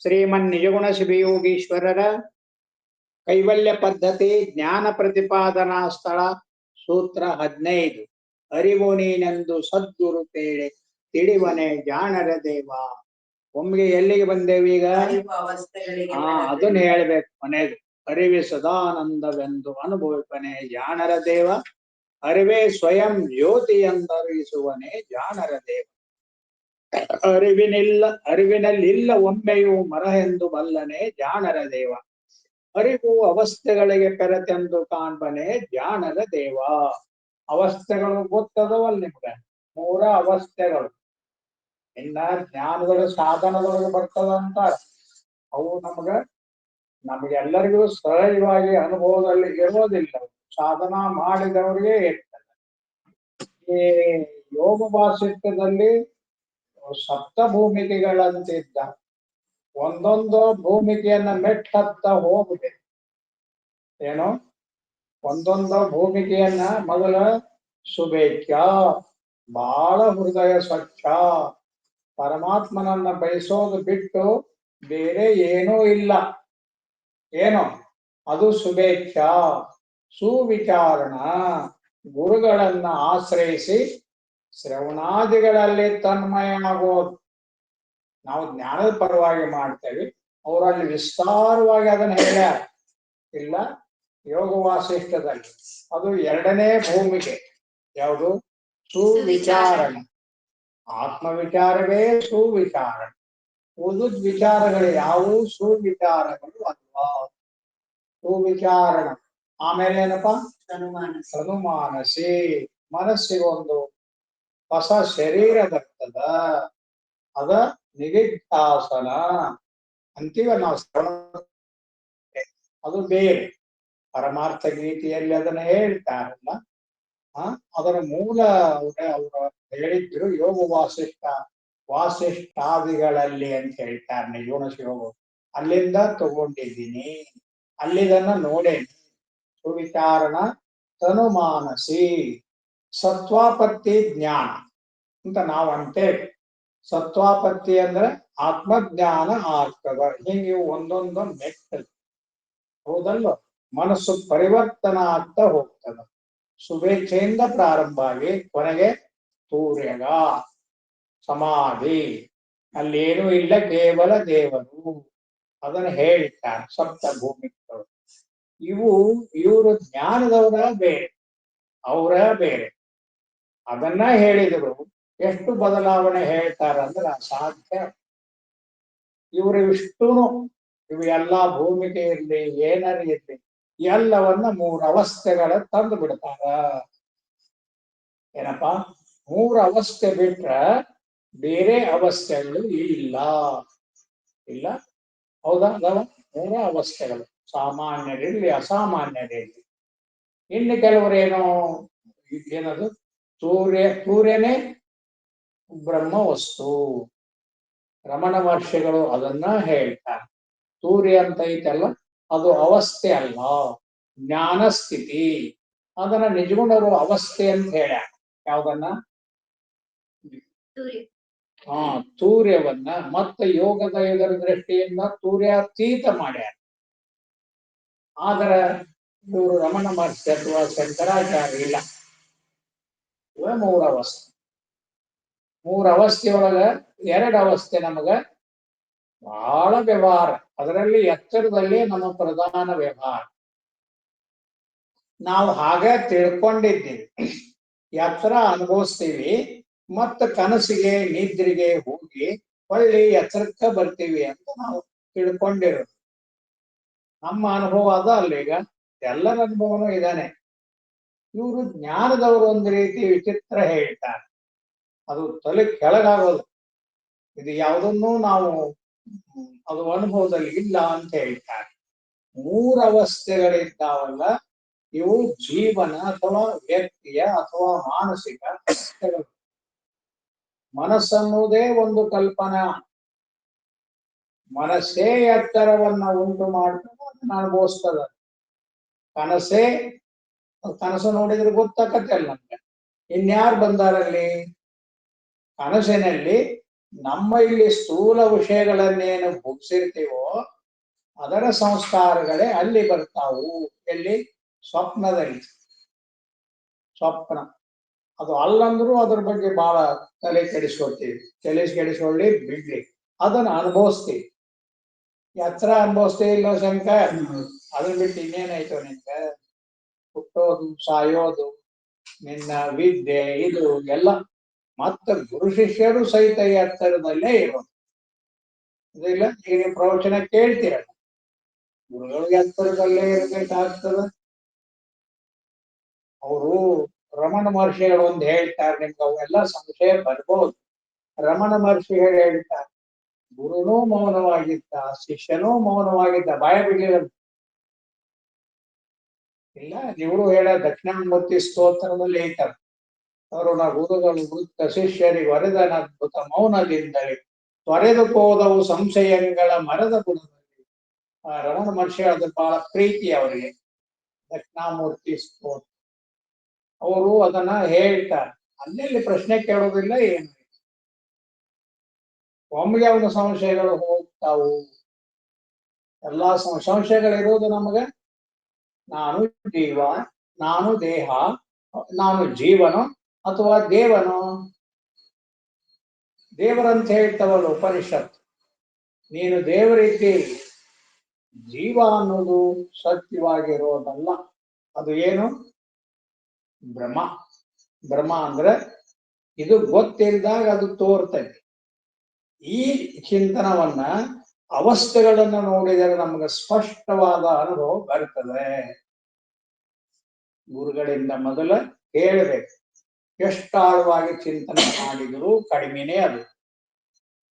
ಶ್ರೀಮನ್ ನಿಜಗುಣ ಶಿವಯೋಗೀಶ್ವರರ ಕೈವಲ್ಯ ಪದ್ಧತಿ ಜ್ಞಾನ ಪ್ರತಿಪಾದನಾ ಸ್ಥಳ ಸೂತ್ರ 15 ಅರಿವು ನೀನೆಂದು ಸದ್ಗುರು ತೇಳೆ ತಿಳಿವನೆ ಜಾಣರ ದೇವ. ಒಮ್ಮೆಗೆ ಎಲ್ಲಿಗೆ ಬಂದೇವಿ ಈಗ? ಅದನ್ನ ಹೇಳ್ಬೇಕು ಮನೆಗೆ. ಅರಿವೆ ಸದಾನಂದವೆಂದು ಅನುಭವಿಪನೆ ಜಾಣರ ದೇವ, ಅರಿವೇ ಸ್ವಯಂ ಜ್ಯೋತಿ ಎಂದರಿಸುವನೆ ಜಾಣರ ದೇವ. ಅರಿವಿನಲ್ಲಿಲ್ಲ ಒಮ್ಮೆಯೂ ಮರಹೆಂದು ಬಲ್ಲನೆ ಜಾಣರ ದೇವ, ಅರಿವು ಅವಸ್ಥೆಗಳಿಗೆ ಪೆರತೆಂದು ಕಾಣ್ಬನೆ ಜಾಣರ ದೇವ. ಅವಸ್ಥೆಗಳು ಗೊತ್ತದವಲ್ಲ ನಿಮ್ಗೆ? 3 ಅವಸ್ಥೆಗಳು. ಇನ್ನ ಜ್ಞಾನಗಳು ಸಾಧನದೊಳಗೆ ಬರ್ತದಂತ ಅವು ನಮಗೆಲ್ಲರಿಗೂ ಸಹಜವಾಗಿ ಅನುಭವದಲ್ಲಿ ಇರೋದಿಲ್ಲ. ಸಾಧನ ಮಾಡಿದವರಿಗೆ ಇರ್ತದೆ. ಈ ಯೋಗ ವಾಸಿಷ್ಠದಲ್ಲಿ ಸಪ್ತ ಭೂಮಿಕೆಗಳಂತಿದ್ದ. ಒಂದೊಂದು ಭೂಮಿಕೆಯನ್ನ ಮೆಟ್ಟತ್ತ ಹೋಗಿದೆ. ಏನು? ಒಂದೊಂದು ಭೂಮಿಕೆಯನ್ನ ಮೊದಲ ಶುಭೇಚ್ಛ, ಬಹಳ ಹೃದಯ ಸ್ವಚ್ಛ, ಪರಮಾತ್ಮನನ್ನ ಬಯಸೋದು ಬಿಟ್ಟು ಬೇರೆ ಏನೂ ಇಲ್ಲ. ಏನು ಅದು? ಶುಭೇಚ್ಛ. ಸುವಿಚಾರಣ, ಗುರುಗಳನ್ನ ಆಶ್ರಯಿಸಿ ಶ್ರವಣಾದಿಗಳಲ್ಲಿ ತನ್ಮಯ ಆಗೋದು. ನಾವು ಜ್ಞಾನದ ಪರವಾಗಿ ಮಾಡ್ತೇವೆ, ಅವರಲ್ಲಿ ವಿಸ್ತಾರವಾಗಿ ಅದನ್ನ ಹೇಳ್ಯಾರ. ಇಲ್ಲ ಯೋಗ ವಾಸಿಷ್ಠದಲ್ಲಿ ಅದು 2ನೇ ಭೂಮಿಕೆ. ಯಾವುದು? ಸುವಿಚಾರಣ. ಆತ್ಮವಿಚಾರವೇ ಸುವಿಚಾರಣ. ಉಳಿದ ವಿಚಾರಗಳು ಯಾವುವು ಸುವಿಚಾರಗಳು ಅಲ್ವಾ. ಸುವಿಚಾರಣ. ಆಮೇಲೆ ಏನಪ್ಪಾ? ತನುಮಾನಸಿ. ಮನಸ್ಸಿಗೊಂದು ಹೊಸ ಶರೀರ ಬರ್ತದ, ಅದ ನಿಧಿಧ್ಯಾಸನ ಅಂತೀವ ನಾವು. ಅದು ಬೇರೆ. ಪರಮಾರ್ಥ ಗೀತೆಯಲ್ಲಿ ಅದನ್ನ ಹೇಳ್ತಾರಲ್ಲ, ಅದರ ಮೂಲ ಅವರು ಹೇಳಿದ್ರು ಯೋಗ ವಾಸಿಷ್ಠಾದಿಗಳಲ್ಲಿ ಅಂತ ಹೇಳ್ತಾರೆ. ನಿಜಗುಣ ಶಿವೋಗ ಅಲ್ಲಿಂದ ತಗೊಂಡಿದ್ದೀನಿ, ಅಲ್ಲಿದನ್ನ ನೋಡೇನಿ. ಸುವಿಚಾರಣ ತನುಮಾನಸಿ. ಸತ್ವಾಪತ್ತಿ ಜ್ಞಾನ ಅಂತ ನಾವು ಅಂತೇವೆ. ಸತ್ವಾಪತ್ತಿ ಅಂದ್ರೆ ಆತ್ಮಜ್ಞಾನ ಆಗ್ತದ. ಹಿಂಗೆ ಒಂದೊಂದು ಮೆಟ್ಟಲು. ಹೌದಲ್ವ? ಮನಸ್ಸು ಪರಿವರ್ತನ ಆಗ್ತಾ ಹೋಗ್ತದ. ಶುಭೇಚ್ಛೆಯಿಂದ ಪ್ರಾರಂಭ ಆಗಿ ಕೊನೆಗೆ ತೂರ್ಯಗ ಸಮಾಧಿ. ಅಲ್ಲೇನೂ ಇಲ್ಲ, ಕೇವಲ ದೇವರು. ಅದನ್ನು ಹೇಳ್ತಾರೆ ಸಪ್ತ ಭೂಮಿಗಳು. ಇವರು ಜ್ಞಾನದವರ ಬೇರೆ, ಅವರ ಬೇರೆ. ಅದನ್ನ ಹೇಳಿದ್ರು. ಎಷ್ಟು ಬದಲಾವಣೆ ಹೇಳ್ತಾರಂದ್ರೆ ಅಸಾಧ್ಯ. ಇವರು ಇಷ್ಟೂನು ಇವು ಎಲ್ಲಾ ಭೂಮಿಕೆ ಇರ್ಲಿ ಏನಾರ ಇರ್ಲಿ ಎಲ್ಲವನ್ನ 3 ಅವಸ್ಥೆಗಳ ತಂದು ಬಿಡ್ತಾರ. ಏನಪ್ಪಾ? 3 ಅವಸ್ಥೆ ಬಿಟ್ರ ಬೇರೆ ಅವಸ್ಥೆಗಳು ಇಲ್ಲ. ಇಲ್ಲ ಹೌದಾ? 3 ಅವಸ್ಥೆಗಳು. ಸಾಮಾನ್ಯರಿರ್ಲಿ ಅಸಾಮಾನ್ಯರಿರ್ಲಿ. ಇನ್ನು ಕೆಲವರೇನೋ ಏನದು? ಸೂರ್ಯನೇ ಬ್ರಹ್ಮ ವಸ್ತು. ರಮಣ ಮಹರ್ಷಿಗಳು ಅದನ್ನ ಹೇಳ್ತಾರೆ. ಸೂರ್ಯ ಅಂತ ಐತಲ್ಲ, ಅದು ಅವಸ್ಥೆ ಅಲ್ಲ, ಜ್ಞಾನ ಸ್ಥಿತಿ. ಅದನ್ನ ನಿಜಗುಣರು ಅವಸ್ಥೆ ಅಂತ ಹೇಳ್ಯಾರ. ಯಾವ್ದನ್ನ? ತೂರ್ಯವನ್ನ. ಮತ್ತೆ ಯೋಗದ ಇದರ ದೃಷ್ಟಿಯಿಂದ ತೂರ್ಯಾತೀತ ಮಾಡ್ಯಾರ. ಆದ್ರೆ ಇವರು ರಮಣ ಮಹರ್ಷಿ ಅಥವಾ ಶಂಕರಾಚಾರ್ಯ ಇಲ್ಲ. 3 ಅವಸ್ಥೆ. 3 ಅವಸ್ಥೆಯೊಳಗ 2 ಅವಸ್ಥೆ ನಮಗ ಬಹಳ ವ್ಯವಹಾರ. ಅದರಲ್ಲಿ ಎಚ್ಚರದಲ್ಲಿ ನಮ್ಮ ಪ್ರಧಾನ ವ್ಯವಹಾರ. ನಾವು ಹಾಗೆ ತಿಳ್ಕೊಂಡಿದ್ದೀವಿ, ಎಚ್ಚರ ಅನುಭವಿಸ್ತೀವಿ, ಮತ್ತು ಕನಸಿಗೆ ನಿದ್ರೆಗೆ ಹೋಗಿ ಹೊಳ್ಳಿ ಎಚ್ಚರಕ್ಕೆ ಬರ್ತೀವಿ ಅಂತ ನಾವು ತಿಳ್ಕೊಂಡಿರೋದು. ನಮ್ಮ ಅನುಭವ ಅದ ಅಲ್ಲ. ಈಗ ಎಲ್ಲರ ಅನುಭವನೂ ಇದಾನೆ. ಇವರು ಜ್ಞಾನದವರು ಒಂದು ರೀತಿ ವಿಚಿತ್ರ ಹೇಳ್ತಾರೆ. ಅದು ತಲೆ ಕೆಳಗಾಗೋದು. ಇದು ಯಾವುದನ್ನೂ ನಾವು ಅದು ಅನುಭವದಲ್ಲಿ ಇಲ್ಲ ಅಂತ ಹೇಳ್ತಾರೆ. 3 ಅವಸ್ಥೆಗಳಿದ್ದಾವಲ್ಲ, ಇವು ಜೀವನ ಅಥವಾ ವ್ಯಕ್ತಿಯ ಅಥವಾ ಮಾನಸಿಕ ಅವಸ್ಥೆಗಳು. ಮನಸ್ಸನ್ನುವುದೇ ಒಂದು ಕಲ್ಪನಾ. ಮನಸ್ಸೇ ಎತ್ತರವನ್ನ ಉಂಟು ಮಾಡ್ಕೊಂಡು ಅದನ್ನ ಅನುಭವಿಸ್ತದ. ಕನಸು ನೋಡಿದ್ರೆ ಗೊತ್ತಾಗತ್ತಲ್ಲ ನಮ್ಗೆ. ಇನ್ಯಾರು ಬಂದಾರಲ್ಲಿ? ಕನಸಿನಲ್ಲಿ ನಮ್ಮ ಇಲ್ಲಿ ಸ್ಥೂಲ ವಿಷಯಗಳನ್ನೇನು ಭುಗಿಸಿರ್ತೀವೋ ಅದರ ಸಂಸ್ಕಾರಗಳೇ ಅಲ್ಲಿ ಬರ್ತಾವು. ಎಲ್ಲಿ? ಸ್ವಪ್ನದಲ್ಲಿ. ಸ್ವಪ್ನ ಅದು ಅಲ್ಲಂದ್ರೂ ಅದ್ರ ಬಗ್ಗೆ ಬಹಳ ತಲೆ ಕೆಡಿಸ್ಕೊಳ್ತೀವಿ. ಕೆಡಿಸ್ಕೊಳ್ಳಿ ಬಿಡ್ಲಿ, ಅದನ್ನ ಅನುಭವಿಸ್ತೀವಿ. ಎತ್ತರ ಅನುಭವಿಸ್ತೀವಿ ಇಲ್ಲೋ ಶಂಕರ್? ಅದನ್ನ ಬಿಟ್ಟು ಇನ್ನೇನಾಯ್ತು ನಿನ್ಗ? ಹುಟ್ಟೋದು ಸಾಯೋದು ನಿನ್ನ ವಿದ್ಯೆ ಇದು ಎಲ್ಲ ಮತ್ತ ಗುರು ಶಿಷ್ಯರು ಸಹಿತ ಎತ್ತರದಲ್ಲೇ ಇರೋದು. ಇದಿಲ್ಲ, ಈಗ ನೀವು ಪ್ರವಚನ ಕೇಳ್ತೀರಲ್ಲ, ಗುರುಗಳಿಗೆ ಎತ್ತರದಲ್ಲೇ ಇರ್ಬೇಕಾಗ್ತದ. ಅವರು ರಮಣ ಮಹರ್ಷಿಗಳು ಒಂದು ಹೇಳ್ತಾರೆ, ನಿಮ್ಗೆ ಅವೆಲ್ಲ ಸಂಶಯ ಬರ್ಬೋದು. ರಮಣ ಮಹರ್ಷಿಗಳು ಹೇಳ್ತಾರೆ, ಗುರುನೂ ಮೌನವಾಗಿದ್ದ, ಶಿಷ್ಯನೂ ಮೌನವಾಗಿದ್ದ, ಬಾಯ ಬಿಡ್ಲಿಲ್ಲ. ಇಲ್ಲ, ಇವರು ಹೇಳ ದಕ್ಷಿಣಾಮೂರ್ತಿ ಸ್ತೋತ್ರದಲ್ಲಿ ಹೇಳ್ತಾರೆ, ಕರುಣ ಗುರುಗಳು ವೃತ್ತ ಶಿಷ್ಯರಿಗೆ ವರದನ ಅದ್ಭುತ ಮೌನದಿಂದಲೇ ತೊರೆದು ಹೋದವು ಸಂಶಯಗಳ ಮರದ ಗುಣದಲ್ಲಿ. ರಮಣ ಮಹರ್ಷಿ ಅದು ಬಹಳ ಪ್ರೀತಿ ಅವರಿಗೆ, ದಕ್ಷಿಣಾಮೂರ್ತಿ ಸ್ತೋತ್ರ. ಅವರು ಅದನ್ನ ಹೇಳ್ತಾರೆ. ಅಲ್ಲೆಲ್ಲಿ ಪ್ರಶ್ನೆ ಕೇಳೋದಿಲ್ಲ, ಏನು ಒಮ್ಮೆಗೆ ಅವನ ಸಂಶಯಗಳು ಹೋಗ್ತಾವು. ಎಲ್ಲಾ ಸಂಶಯಗಳಿರೋದು ನಮಗೆ, ನಾನು ಜೀವ, ನಾನು ದೇಹ, ನಾನು ಜೀವನು ಅಥವಾ ದೇವನು? ದೇವರಂತ ಹೇಳ್ತಾವಲ್ಲ ಉಪನಿಷತ್. ನೀನು ದೇವರಿದ್ದೀರಿ, ಜೀವ ಅನ್ನೋದು ಸತ್ಯವಾಗಿರೋದಲ್ಲ. ಅದು ಏನು? ಭ್ರಮ. ಭ್ರಮ ಅಂದ್ರೆ ಇದು ಗೊತ್ತಿಲ್ದಾಗ ಅದು ತೋರ್ತದೆ. ಈ ಚಿಂತನವನ್ನ ಅವಸ್ಥೆಗಳನ್ನು ನೋಡಿದರೆ ನಮಗೆ ಸ್ಪಷ್ಟವಾದ ಅನುಭವ ಬರ್ತದೆ. ಗುರುಗಳಿಂದ ಮೊದಲ ಹೇಳಬೇಕು. ಎಷ್ಟಾಳವಾಗಿ ಚಿಂತನೆ ಮಾಡಿದರೂ ಕಡಿಮೆನೇ ಅದು.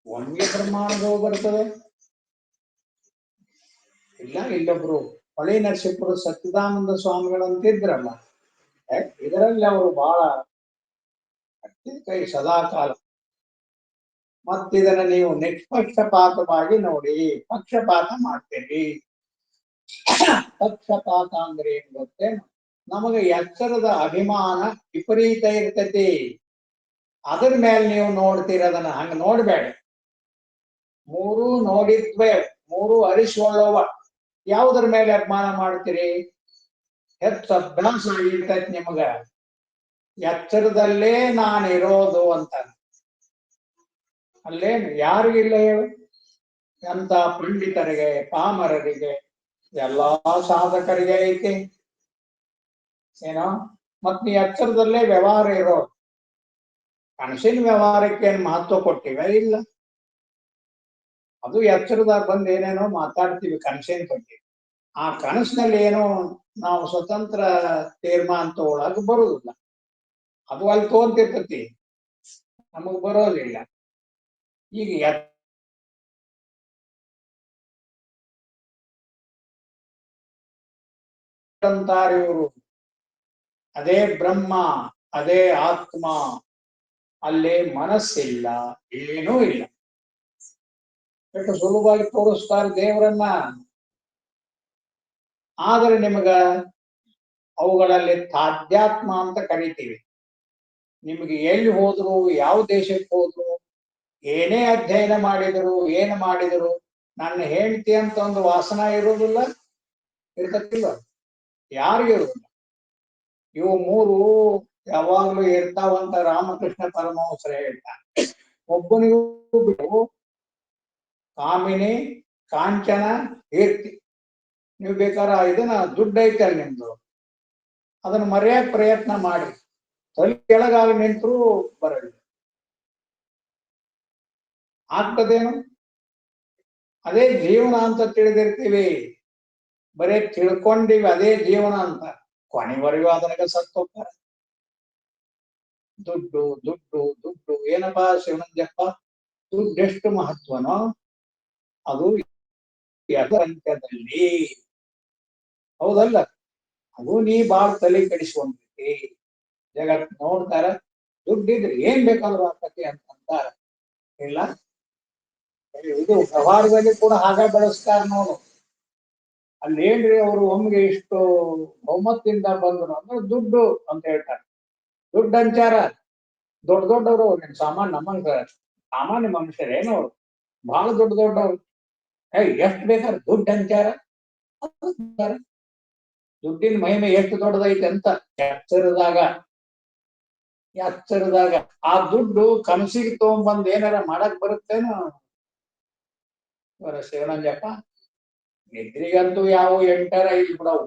ಒಮ್ಮೆಗೆ ಬ್ರಹ್ಮಾನುಭವ ಬರ್ತದೆ. ಇಲ್ಲ, ಇಲ್ಲೊಬ್ರು ಹೊಳೆ ನರಸೀಪುರ ಸಚ್ಚಿದಾನಂದ ಸ್ವಾಮಿಗಳಂತಿದ್ರಲ್ಲ, ಇದರಲ್ಲಿ ಅವರು ಬಹಳ ಕೈ ಸದಾಕಾಲ. ಮತ್ತಿದನ್ನ ನೀವು ನಿಷ್ಪಕ್ಷಪಾತವಾಗಿ ನೋಡಿ, ಪಕ್ಷಪಾತ ಮಾಡ್ತೀರಿ. ಪಕ್ಷಪಾತ ಅಂದ್ರೆ ಏನ್ ಗೊತ್ತೇ? ನಮಗೆ ಎಚ್ಚರದ ಅಭಿಮಾನ ವಿಪರೀತ ಇರ್ತತಿ, ಅದ್ರ ಮೇಲೆ ನೀವು ನೋಡ್ತೀರದನ್ನ. ಹಂಗ ನೋಡ್ಬೇಡ. ಮೂರು ನೋಡಿದ್ವೆ, ಮೂರು ಅರಿಸ್ಕೊಳ್ಳೋವ. ಯಾವುದ್ರ ಮೇಲೆ ಅಭಿಮಾನ ಮಾಡ್ತೀರಿ? ಹೆಚ್ಚು ಅಭ್ಯಾಸ ಆಗಿರ್ತೈತಿ ನಿಮಗ, ಎಚ್ಚರದಲ್ಲೇ ನಾನಿರೋದು ಅಂತ. ಅಲ್ಲೇನು ಯಾರಿಗಿಲ್ಲ ಹೇಳು? ಎಂತ ಪಂಡಿತರಿಗೆ, ಪಾಮರರಿಗೆ, ಎಲ್ಲಾ ಸಾಧಕರಿಗೆ ಐತಿ ಏನೋ. ಮತ್ ನೀ ಎಚ್ಚರದಲ್ಲೇ ವ್ಯವಹಾರ ಇರೋದು. ಕನಸಿನ ವ್ಯವಹಾರಕ್ಕೆ ಏನ್ ಮಹತ್ವ ಕೊಟ್ಟಿವ? ಇಲ್ಲ. ಅದು ಎಚ್ಚರದಾಗ ಬಂದು ಏನೇನೋ ಮಾತಾಡ್ತೀವಿ ಕನಸಿನ ಬಗ್ಗೆ. ಆ ಕನಸಿನಲ್ಲಿ ಏನೋ ನಾವು ಸ್ವತಂತ್ರ ತೀರ್ಮಾನ ತಗೊಳಕ್ ಬರುದಿಲ್ಲ. ಅದು ಅಲ್ಲಿ ತೋರ್ತಿರ್ತತಿ, ನಮಗ್ ಬರೋದಿಲ್ಲ. ಈಗ ಅಂತಾರೆ ಇವರು, ಅದೇ ಬ್ರಹ್ಮ, ಅದೇ ಆತ್ಮ, ಅಲ್ಲೇ ಮನಸ್ಸಿಲ್ಲ, ಏನೂ ಇಲ್ಲ. ಎಷ್ಟು ಸುಲಭವಾಗಿ ತೋರಿಸ್ತಾರೆ ದೇವರನ್ನ. ಆದರೆ ನಿಮಗ ಅವುಗಳಲ್ಲಿ ತಾಧ್ಯಾತ್ಮ ಅಂತ ಕರಿತೀವಿ. ನಿಮಗೆ ಎಲ್ಲಿ ಹೋದ್ರು, ಯಾವ ದೇಶಕ್ಕೆ ಹೋದ್ರು, ಏನೇ ಅಧ್ಯಯನ ಮಾಡಿದರು, ಏನು ಮಾಡಿದರು, ನನ್ನ ಹೆಂಡತಿ ಅಂತ ಒಂದು ವಾಸನ ಇರುವುದಿಲ್ಲ, ಇರ್ತಕ್ಕಿಲ್ಲ, ಯಾರಿಗಿರುವುದಿಲ್ಲ. ಇವು ಮೂರು ಯಾವಾಗ್ಲೂ ಇರ್ತಾವಂತ ರಾಮಕೃಷ್ಣ ಪರಮಹಂಸರು ಹೇಳ್ತಾರೆ. ಒಬ್ಬನಿಗೂ ಬಿಟ್ಟು ಕಾಮಿನಿ, ಕಾಂಚನ, ಕೀರ್ತಿ. ನೀವು ಬೇಕಾದ್ರೆ ಇದನ್ನ ದುಡ್ಡು ಐತಲ್ಲ ನಿಮ್ದು, ಅದನ್ನ ಮರೆಯಕ್ ಪ್ರಯತ್ನ ಮಾಡಿ, ತಲೆ ಕೆಳಗಾಗಿ ನಿಂತರೂ ಬರಲ್ಲ. ಆಗ್ತದೇನು? ಅದೇ ಜೀವನ ಅಂತ ತಿಳಿದಿರ್ತೀವಿ, ಬರೇ ತಿಳ್ಕೊಂಡಿವಿ ಅದೇ ಜೀವನ ಅಂತ. ಕೊನೆವರೆಗೂ ಅದರಾಗ ಸತ್ತೋಗ್ತಾರೆ. ದುಡ್ಡು ದುಡ್ಡು ದುಡ್ಡು. ಏನಪ್ಪಾ ಶಿವನಂಜಪ್ಪ, ದುಡ್ಡು ಎಷ್ಟು ಮಹತ್ವನೋ ಅದು ಅಂತ್ಯದಲ್ಲಿ. ಹೌದಲ್ಲ? ಅದು ನೀ ಬಾಳ ತಲೆ ಕೆಡಿಸ್ಕೊಂಡ್ಬಿಟ್ಟಿ. ಜಗತ್ ನೋಡ್ತಾರ, ದುಡ್ಡಿದ್ರೆ ಏನ್ ಬೇಕಾದ್ರೂ ಆಗ್ತತಿ ಅಂತ ಅಂತಾರ. ಇಲ್ಲ, ಇದು ವ್ಯವಹಾರದಲ್ಲಿ ಕೂಡ ಹಾಗ ಬೆಳೆಸ್ತಾರ ನೋಡು. ಅಲ್ಲೇನ್ರಿ ಅವರು ಒಮ್ಮೆಗೆ ಇಷ್ಟು ಬಹುಮತದಿಂದ ಬಂದ್ರು ಅಂದ್ರೆ ದುಡ್ಡು ಅಂತ ಹೇಳ್ತಾರೆ. ದುಡ್ಡು ಅಂಚಾರ ದೊಡ್ಡ ದೊಡ್ಡವರು ನಿಮ್ ಸಾಮಾನ್ಯ ನಮ್ಮಂಗ ಸಾಮಾನ್ಯ ಮನುಷ್ಯರೇನು ಅವ್ರು ಬಹಳ ದೊಡ್ಡ ದೊಡ್ಡವ್ರು. ಎಷ್ಟ್ ಬೇಕಾದ್ರೆ ದುಡ್ಡು ಅಂಚಾರ, ದುಡ್ಡಿನ ಮಹಿಮೆ ಎಷ್ಟು ದೊಡ್ಡದೈತೆ ಅಂತ ಎಚ್ಚರದಾಗ ಎಚ್ಚರದಾಗ ಆ ದುಡ್ಡು ಕನಸಿಗೆ ತಗೊಂಡ್ಬಂದ್ ಏನಾರ ಮಾಡಕ್ ಬರುತ್ತೇನೋ ಶಿವನಂಜಪ್ಪ. ನಿದ್ರಿಗಂತೂ ಯಾವ ಎಂಟರ ಇಲ್ಲ ಬಿಡವು,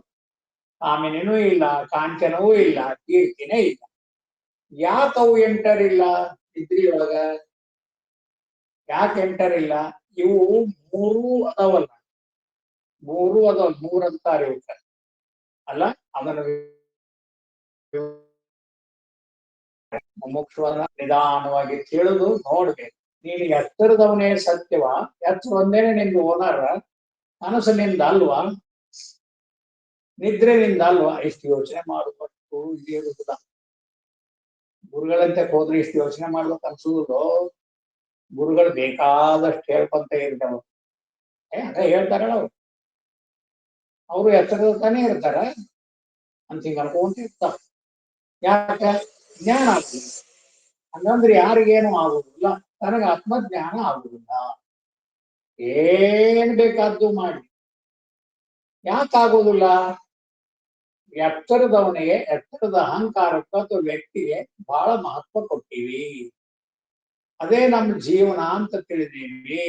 ಕಾಮಿನಿನೂ ಇಲ್ಲ, ಕಾಂಚನವೂ ಇಲ್ಲ, ಕೀರ್ತಿನೇ ಇಲ್ಲ. ಯಾಕವು ಎಂಟರಿಲ್ಲ ನಿದ್ರಿಯೊಳಗ? ಯಾಕೆ ಎಂಟರಿಲ್ಲ? ಇವು ಮೂರೂ ಅದಾವಲ್ಲ, ಮೂರು ಅದಾವ, ಮೂರಂತಾರೆ ಇವಕ್ಕ ಅಲ್ಲ. ಅದನ್ನು ಮುಮುಕ್ಷುವನ್ನ ನಿಧಾನವಾಗಿ ತಿಳಿದು ನೋಡ್ಬೇಕು. ನೀನು ಎತ್ತರದವನೇ ಸತ್ಯವ, ಎತ್ತರ ಒಂದೇನೆ ನಿಂದು ಓನರ್, ಕನಸು ನಿಂದ ಅಲ್ವಾ, ನಿದ್ರೆ ನಿಂದ ಅಲ್ವಾ? ಇಷ್ಟು ಯೋಚನೆ ಮಾಡಬೇಕು. ಇರುವುದಿಲ್ಲ ಗುರುಗಳಂತೆ ಹೋದ್ರೆ ಇಷ್ಟು ಯೋಚನೆ ಮಾಡ್ಬೇಕು ಅನ್ಸುವುದು. ಗುರುಗಳು ಬೇಕಾದಷ್ಟು ಹೇಳ್ಕೊಂತ ಇರ್ತಾವ. ಅದೇ ಹೇಳ್ತಾರಲ್ಲ ಅವರು ಎತ್ತರದ ತಾನೇ ಇರ್ತಾರ ಅಂತ ಹಿಂಗ ಅನ್ಕೊಂತ ಇರ್ತಾರ. ಯಾಕ? ಜ್ಞಾನ ಆಗ್ತದೆ. ಹಂಗಂದ್ರೆ ಯಾರಿಗೇನು ಆಗುದಿಲ್ಲ, ನನಗೆ ಆತ್ಮಜ್ಞಾನ ಆಗುದಿಲ್ಲ. ಏನ್ ಬೇಕಾದ್ದು ಮಾಡಿ ಯಾಕಾಗುದಿಲ್ಲ? ಎತ್ತರದವನಿಗೆ, ಎತ್ತರದ ಅಹಂಕಾರಕ್ಕೆ ಅಥವಾ ವ್ಯಕ್ತಿಗೆ ಬಹಳ ಮಹತ್ವ ಕೊಟ್ಟಿವಿ. ಅದೇ ನಮ್ಮ ಜೀವನ ಅಂತ ತಿಳಿದೀವಿ.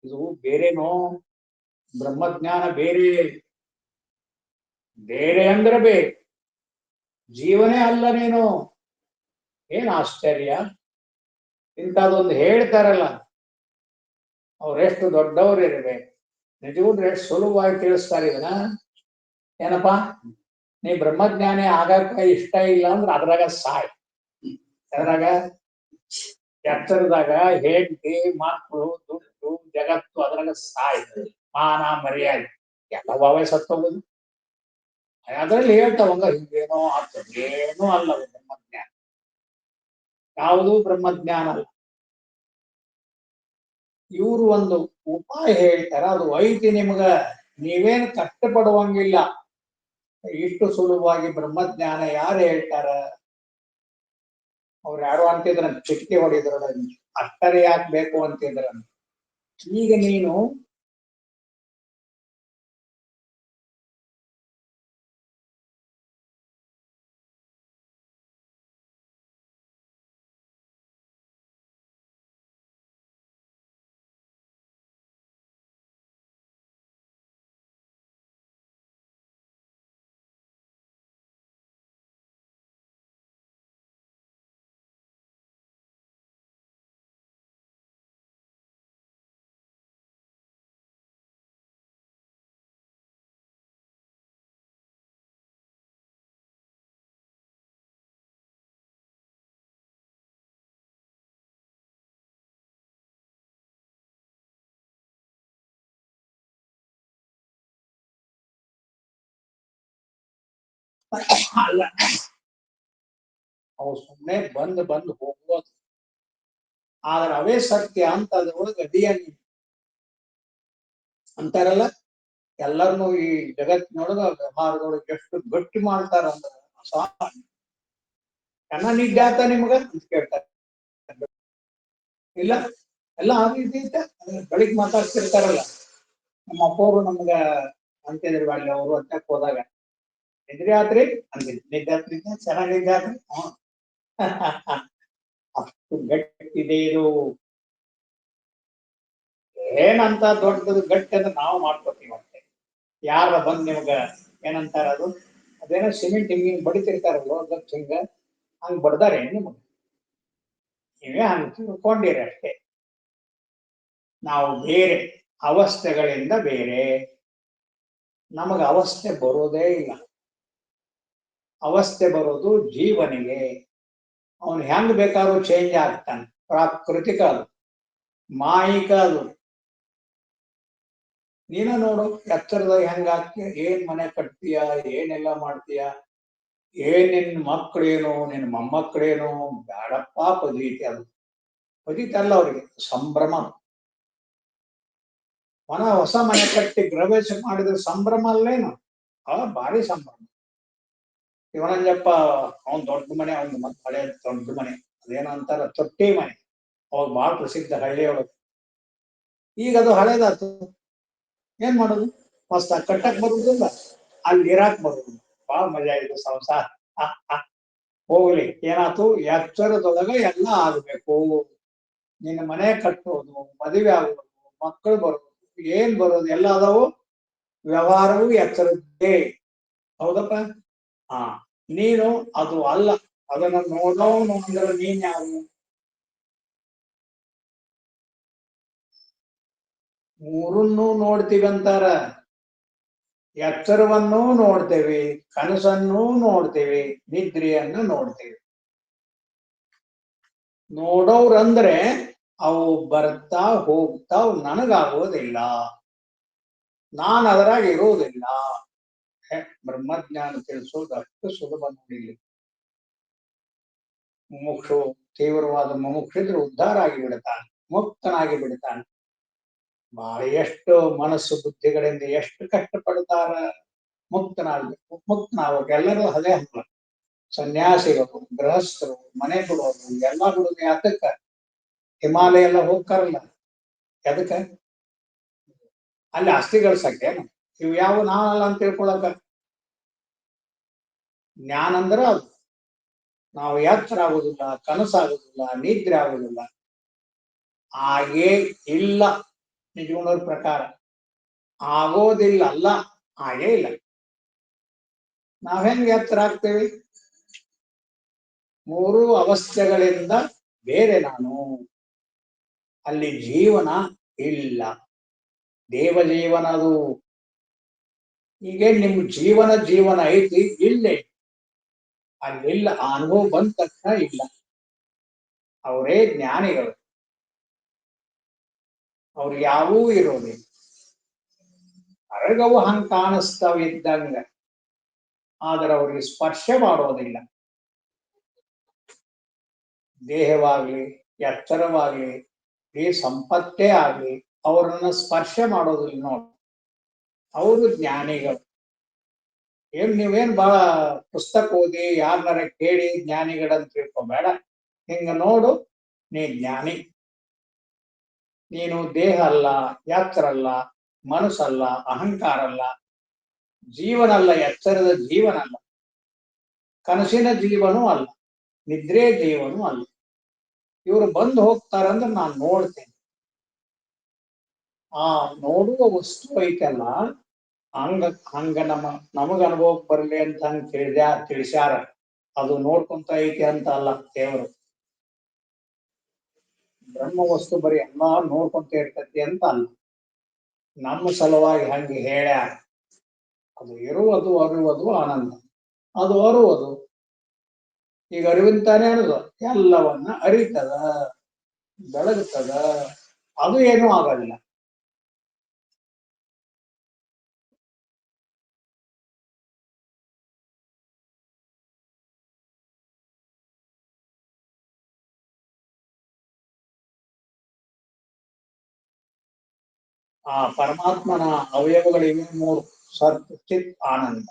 ಇದು ಬೇರೆನೋ, ಬ್ರಹ್ಮಜ್ಞಾನ ಬೇರೆ, ಬೇರೆ ಅಂದ್ರೆ ಬೇರೆ, ಜೀವನೇ ಅಲ್ಲ ನೀನು. ಏನ್ ಆಶ್ಚರ್ಯ! ಇಂಥದೊಂದು ಹೇಳ್ತಾರಲ್ಲ, ಅವ್ರೆಷ್ಟು ದೊಡ್ಡವ್ರು ಇರ್ಬೇಕು. ನಿಜವಾಗ್ಲೂ ಎಷ್ಟು ಸುಲಭವಾಗಿ ತಿಳಿಸ್ತಾರೆ ಇದನ್ನ. ಏನಪ್ಪಾ, ನೀ ಬ್ರಹ್ಮಜ್ಞಾನಿ ಆಗಕ್ಕ ಇಷ್ಟ ಇಲ್ಲ ಅಂದ್ರೆ ಅದ್ರಾಗ ಸಾಯ್. ಅದ್ರಾಗ ಎತ್ತರದಾಗ ಹೆಂಡತಿ, ಮಕ್ಕಳು, ದುಡ್ಡು, ಜಗತ್ತು, ಅದ್ರಾಗ ಸಾಯ್. ಮಾನ ಮರ್ಯಾದೆ ಎಲ್ಲವೇ ಸತ್ತೋಗುದು. ಅದ್ರಲ್ಲಿ ಹೇಳ್ತಾವಂಗ ಹಿಂಗೇನೋ ಆಗ್ತದೆ. ಏನೂ ಅಲ್ಲ ಬ್ರಹ್ಮಜ್ಞಾನ, ಯಾವುದೂ ಬ್ರಹ್ಮಜ್ಞಾನ ಅಲ್ಲ. ಇವರು ಒಂದು ಉಪಾಯ ಹೇಳ್ತಾರ, ಅದು ಐತಿ ನಿಮ್ಗ. ನೀವೇನು ಕಷ್ಟಪಡುವಂಗಿಲ್ಲ. ಇಷ್ಟು ಸುಲಭವಾಗಿ ಬ್ರಹ್ಮಜ್ಞಾನ ಯಾರು ಹೇಳ್ತಾರ? ಅವ್ರು ಯಾರು ಅಂತಿದ್ರ, ಚಿಟ್ಟಿ ಹೊಡಿದ್ರ, ಅಷ್ಟರೇ ಯಾಕೆ ಬೇಕು ಅಂತಿದ್ರ. ಈಗ ನೀನು ಅಲ್ಲ, ಅವು ಸುಮ್ಮನೆ ಬಂದು ಹೋಗೋದು. ಆದ್ರೆ ಅವೇ ಸತ್ಯ ಅಂತ ಅದ್ರೊಳಗೆ ಅಡಿಯಾಗಿ ಅಂತಾರಲ್ಲ. ಎಲ್ಲರನ್ನು ಈ ಜಗತ್ತಿನೊಳಗ ವ್ಯವಹಾರದೊಳಗೆ ಎಷ್ಟು ಗಟ್ಟಿ ಮಾಡ್ತಾರ ಅಂದ್ರೆ, ಕಣ್ಣ ನಿದ್ದೆ ಆತ ನಿಮ್ಗ ಅಂತ ಕೇಳ್ತಾರೆ. ಇಲ್ಲ, ಎಲ್ಲ ಆ ರೀತಿ ಐತೆ. ಬೆಳಿಗ್ಗೆ ಮಾತಾಡ್ತಿರ್ತಾರಲ್ಲ, ನಮ್ಮ ಅಪ್ಪವರು ನಮ್ಗ ಅಂತಿದ್ರು ಅಲ್ಲಿ ಅವರು ಹತ್ತಕ್ ಹೋದಾಗ, ನಿದ್ರಿ ಆತ್ರಿ ಅಂತಿದ್ರು. ನಿದ್ದೆ ಆತ್ರಿ, ಚೆನ್ನಾಗಿ ನಿದ್ದೆ ಆತ್ರಿ. ಅಷ್ಟು ಗಟ್ಟಿದೆ ಇದು. ಏನಂತ ದೊಡ್ಡದು ಗಟ್ಟಿ ಅಂದ್ರೆ ನಾವು ಮಾಡ್ಕೊತೀವಿ ಅಷ್ಟೇ. ಯಾರ ಬಂದ್ ನಿಮ್ಗ ಏನಂತಾರ ಅದು, ಅದೇನೋ ಸಿಮೆಂಟ್ ಹಿಂಗ್ ಬಡಿತಿರ್ತಾರಲ್ವ, ಹಿಂಗ ಹಂಗ್ ಬಡ್ದಾರೆ ನಿಮ್ಗ. ನೀವೇ ಹಂಗ ತಿಳ್ಕೊಂಡಿರಿ ಅಷ್ಟೇ. ನಾವು ಬೇರೆ, ಅವಸ್ಥೆಗಳಿಂದ ಬೇರೆ. ನಮಗ ಅವಸ್ಥೆ ಬರೋದೇ ಇಲ್ಲ. ಅವಸ್ಥೆ ಬರೋದು ಜೀವನಿಗೆ. ಅವನು ಹೆಂಗ್ ಬೇಕಾದ್ರೂ ಚೇಂಜ್ ಆಗ್ತಾನೆ. ಪ್ರಾಕೃತಿಕ ಅದು, ಮಾಯಿಕ ಅದು. ನೀನ ನೋಡು, ಎತ್ತರದಾಗ ಹೆಂಗ ಆಗ್ತೀಯ, ಏನ್ ಮನೆ ಕಟ್ತೀಯ, ಏನೆಲ್ಲ ಮಾಡ್ತೀಯ, ನಿನ್ ಮಕ್ಕಳೇನು, ನಿನ್ ಮೊಮ್ಮಕ್ಕಳೇನು, ಬ್ಯಾಡಪ್ಪ ಪದೀತಿ. ಅದು ಪದೀತಿ ಅಲ್ಲ, ಅವ್ರಿಗೆ ಸಂಭ್ರಮ. ಹೊಸ ಮನೆ ಕಟ್ಟಿ ಪ್ರವೇಶ ಮಾಡಿದ್ರೆ ಸಂಭ್ರಮ ಅಲ್ಲೇನು? ಭಾರಿ ಸಂಭ್ರಮ. ಶಿವನಂಜಪ್ಪ ಅವನ್ ದೊಡ್ಡ ಮನೆ, ಅವ್ನ ಮತ್ ಹಳೆ ದೊಡ್ಡ ಮನೆ, ಅದೇನೋ ಅಂತಾರ ತೊಟ್ಟಿ ಮನೆ. ಅವಾಗ ಬಹಳ ಪ್ರಸಿದ್ಧ ಹಳ್ಳಿಯೊಳಗೆ. ಈಗ ಅದು ಹಳೇದಾತು, ಏನ್ ಮಾಡೋದು? ಮಸ್ತ್ ಕಟ್ಟಕ್ ಬರುದಿಲ್ಲ, ಅಲ್ಲಿ ಇರಾಕ್ ಬರುದಿಲ್ಲ. ಬಹಳ ಮಜಾ ಇದೆ ಸಂಸಾರ. ಹೋಗ್ಲಿ, ಏನಾತು, ಎಚ್ಚರದೊಳಗ ಎಲ್ಲ ಆಗ್ಬೇಕು. ನಿನ್ನ ಮನೆ ಕಟ್ಟೋದು, ಮದುವೆ ಆಗೋದು, ಮಕ್ಕಳು ಬರೋದು, ಏನ್ ಬರೋದು ಎಲ್ಲ ಅದಾವು. ವ್ಯವಹಾರವು ಎಚ್ಚರದ್ದೇ. ಹೌದಪ್ಪ? ಹಾ, ನೀನು ಅದು ಅಲ್ಲ. ಅದನ್ನ ನೋಡೋನು ಅಂದ್ರೆ ನೀನ್ ಯಾರು? ಮೂರನ್ನೂ ನೋಡ್ತೀವಿ ಅಂತಾರ. ಎಚ್ಚರವನ್ನೂ ನೋಡ್ತೇವೆ, ಕನಸನ್ನೂ ನೋಡ್ತೇವೆ, ನಿದ್ರೆಯನ್ನು ನೋಡ್ತೇವೆ. ನೋಡೋರಂದ್ರೆ ಅವು ಬರ್ತಾ ಹೋಗ್ತಾವ್, ನನಗಾಗೋದಿಲ್ಲ, ನಾನು ಅದರಾಗ ಇರುವುದಿಲ್ಲ. ಬ್ರಹ್ಮಜ್ಞಾನ ತಿಳಿಸೋದು ಅಷ್ಟು ಸುಲಭ ನೋಡಿಲ್ಲ. ಮುಮುಕ್ಷು, ತೀವ್ರವಾದ ಮುಮುಕ್ಷಿದ್ರೆ ಉದ್ಧಾರ ಆಗಿ ಬಿಡ್ತಾನೆ, ಮುಕ್ತನಾಗಿ ಬಿಡ್ತಾನೆ. ಬಹಳ ಎಷ್ಟು ಮನಸ್ಸು ಬುದ್ಧಿಗಳಿಂದ ಎಷ್ಟು ಕಷ್ಟಪಡ್ತಾರ. ಮುಕ್ತನಾಗ್ಬೇಕು, ಮುಕ್ತನಾಗ್ಬೇಕು. ಎಲ್ಲರೂ ಅದೇ ಹಂಗ. ಸನ್ಯಾಸಿಗಳು, ಗೃಹಸ್ಥರು, ಮನೆ ಬಿಡೋದು ಎಲ್ಲ ಬಿಡೋದು ಯಾತಕ್ಕ? ಹಿಮಾಲಯ ಎಲ್ಲ ಹೋಗ್ತಾರಲ್ಲ, ಎದಕ್ಕ? ಅಲ್ಲಿ ಆಸ್ತಿ ಗಳಿಸಕ್ಕೆ. ಇವು ಯಾವ ನಾನಲ್ಲ ಅಂತ ತಿಳ್ಕೊಳಕ. ಜ್ಞಾನ ಅಂದ್ರ ಅದು. ನಾವು ಎಚ್ಚರ ಆಗುದಿಲ್ಲ, ಕನಸಾಗುದಿಲ್ಲ, ನಿದ್ರೆ ಆಗುದಿಲ್ಲ. ಹಾಗೇ ಇಲ್ಲ. ನಿಜಗುಣದ ಪ್ರಕಾರ ಆಗೋದಿಲ್ಲ, ಅಲ್ಲ, ಹಾಗೇ ಇಲ್ಲ. ನಾವ್ ಹೆಂಗ್ ಎಚ್ಚರ ಆಗ್ತೇವೆ? ಮೂರು ಅವಸ್ಥೆಗಳಿಂದ ಬೇರೆ ನಾನು. ಅಲ್ಲಿ ಜೀವನ ಇಲ್ಲ, ದೇವ ಜೀವನ ಅದು. ಈಗ ನಿಮ್ ಜೀವನ ಐತಿ, ಇಲ್ಲೇ ಅಲ್ಲಿಲ್ಲ. ಆ ಅನುಭವ ಬಂದ ತಕ್ಷಣ ಇಲ್ಲ. ಅವರೇ ಜ್ಞಾನಿಗಳು. ಅವ್ರು ಯಾವೂ ಇರೋದಿಲ್ಲ. ಹೊರಗವು ಹಂಗ ಕಾಣಿಸ್ತಾವ ಇದ್ದಂಗ, ಆದ್ರೆ ಅವ್ರಿಗೆ ಸ್ಪರ್ಶ ಮಾಡೋದಿಲ್ಲ. ದೇಹವಾಗ್ಲಿ, ಎಚ್ಚರವಾಗ್ಲಿ, ಈ ಸಂಪತ್ತೇ ಆಗ್ಲಿ ಅವರನ್ನ ಸ್ಪರ್ಶ ಮಾಡೋದಿಲ್ಲ ನೋಡಿ. ಅವರು ಜ್ಞಾನಿಗಳು. ನೀವೇನ್ ಬಹಳ ಪುಸ್ತಕ ಓದಿ ಯಾರನ್ನಾರ ಕೇಳಿ ಜ್ಞಾನಿಗಳಂತ ತಿಳ್ಕೊಬೇಡ. ಹಿಂಗ ನೋಡು, ನೀ ಜ್ಞಾನಿ. ನೀನು ದೇಹ ಅಲ್ಲ, ಎಚ್ಚರ ಅಲ್ಲ, ಮನಸ್ಸಲ್ಲ, ಅಹಂಕಾರ ಅಲ್ಲ, ಜೀವನ ಅಲ್ಲ, ಎಚ್ಚರದ ಜೀವನ ಅಲ್ಲ, ಕನಸಿನ ಜೀವನೂ ಅಲ್ಲ, ನಿದ್ರೆ ಜೀವನೂ ಅಲ್ಲ. ಇವರು ಬಂದು ಹೋಗ್ತಾರಂದ್ರೆ ನಾನು ನೋಡ್ತೇನೆ. ಆ ನೋಡುವ ವಸ್ತು ಐತಲ್ಲ, ಹಂಗ ನಮಗ ಅನುಭವಕ್ಕೆ ಬರ್ಲಿ ಅಂತ ಹಂಗ ತಿಳಿಸ್ಯಾರ. ಅದು ನೋಡ್ಕೊಂತ ಐತಿ ಅಂತ ಅಲ್ಲ ದೇವರು. ಬ್ರಹ್ಮ ವಸ್ತು ಬರೀ ಎಲ್ಲಾ ನೋಡ್ಕೊಂತ ಇರ್ತೈತಿ ಅಂತ ಅಲ್ಲ. ನಮ್ಮ ಸಲುವಾಗಿ ಹಂಗೆ ಹೇಳ್ಯಾರ. ಅದು ಇರುವುದು, ಅರಿವುದು ಆನಂದ. ಅದು ಅರುವುದು. ಈಗ ಅರಿವಿಂತಾನೆ ಅನ್ನೋದು ಎಲ್ಲವನ್ನ ಅರಿತದ, ಬೆಳಗುತ್ತದ. ಅದು ಏನೂ ಆಗಲ್ಲ. ಆ ಪರಮಾತ್ಮನ ಅವಯವಗಳಿವೆ ಮೂರು: ಸತ್, ಚಿತ್, ಆನಂದ.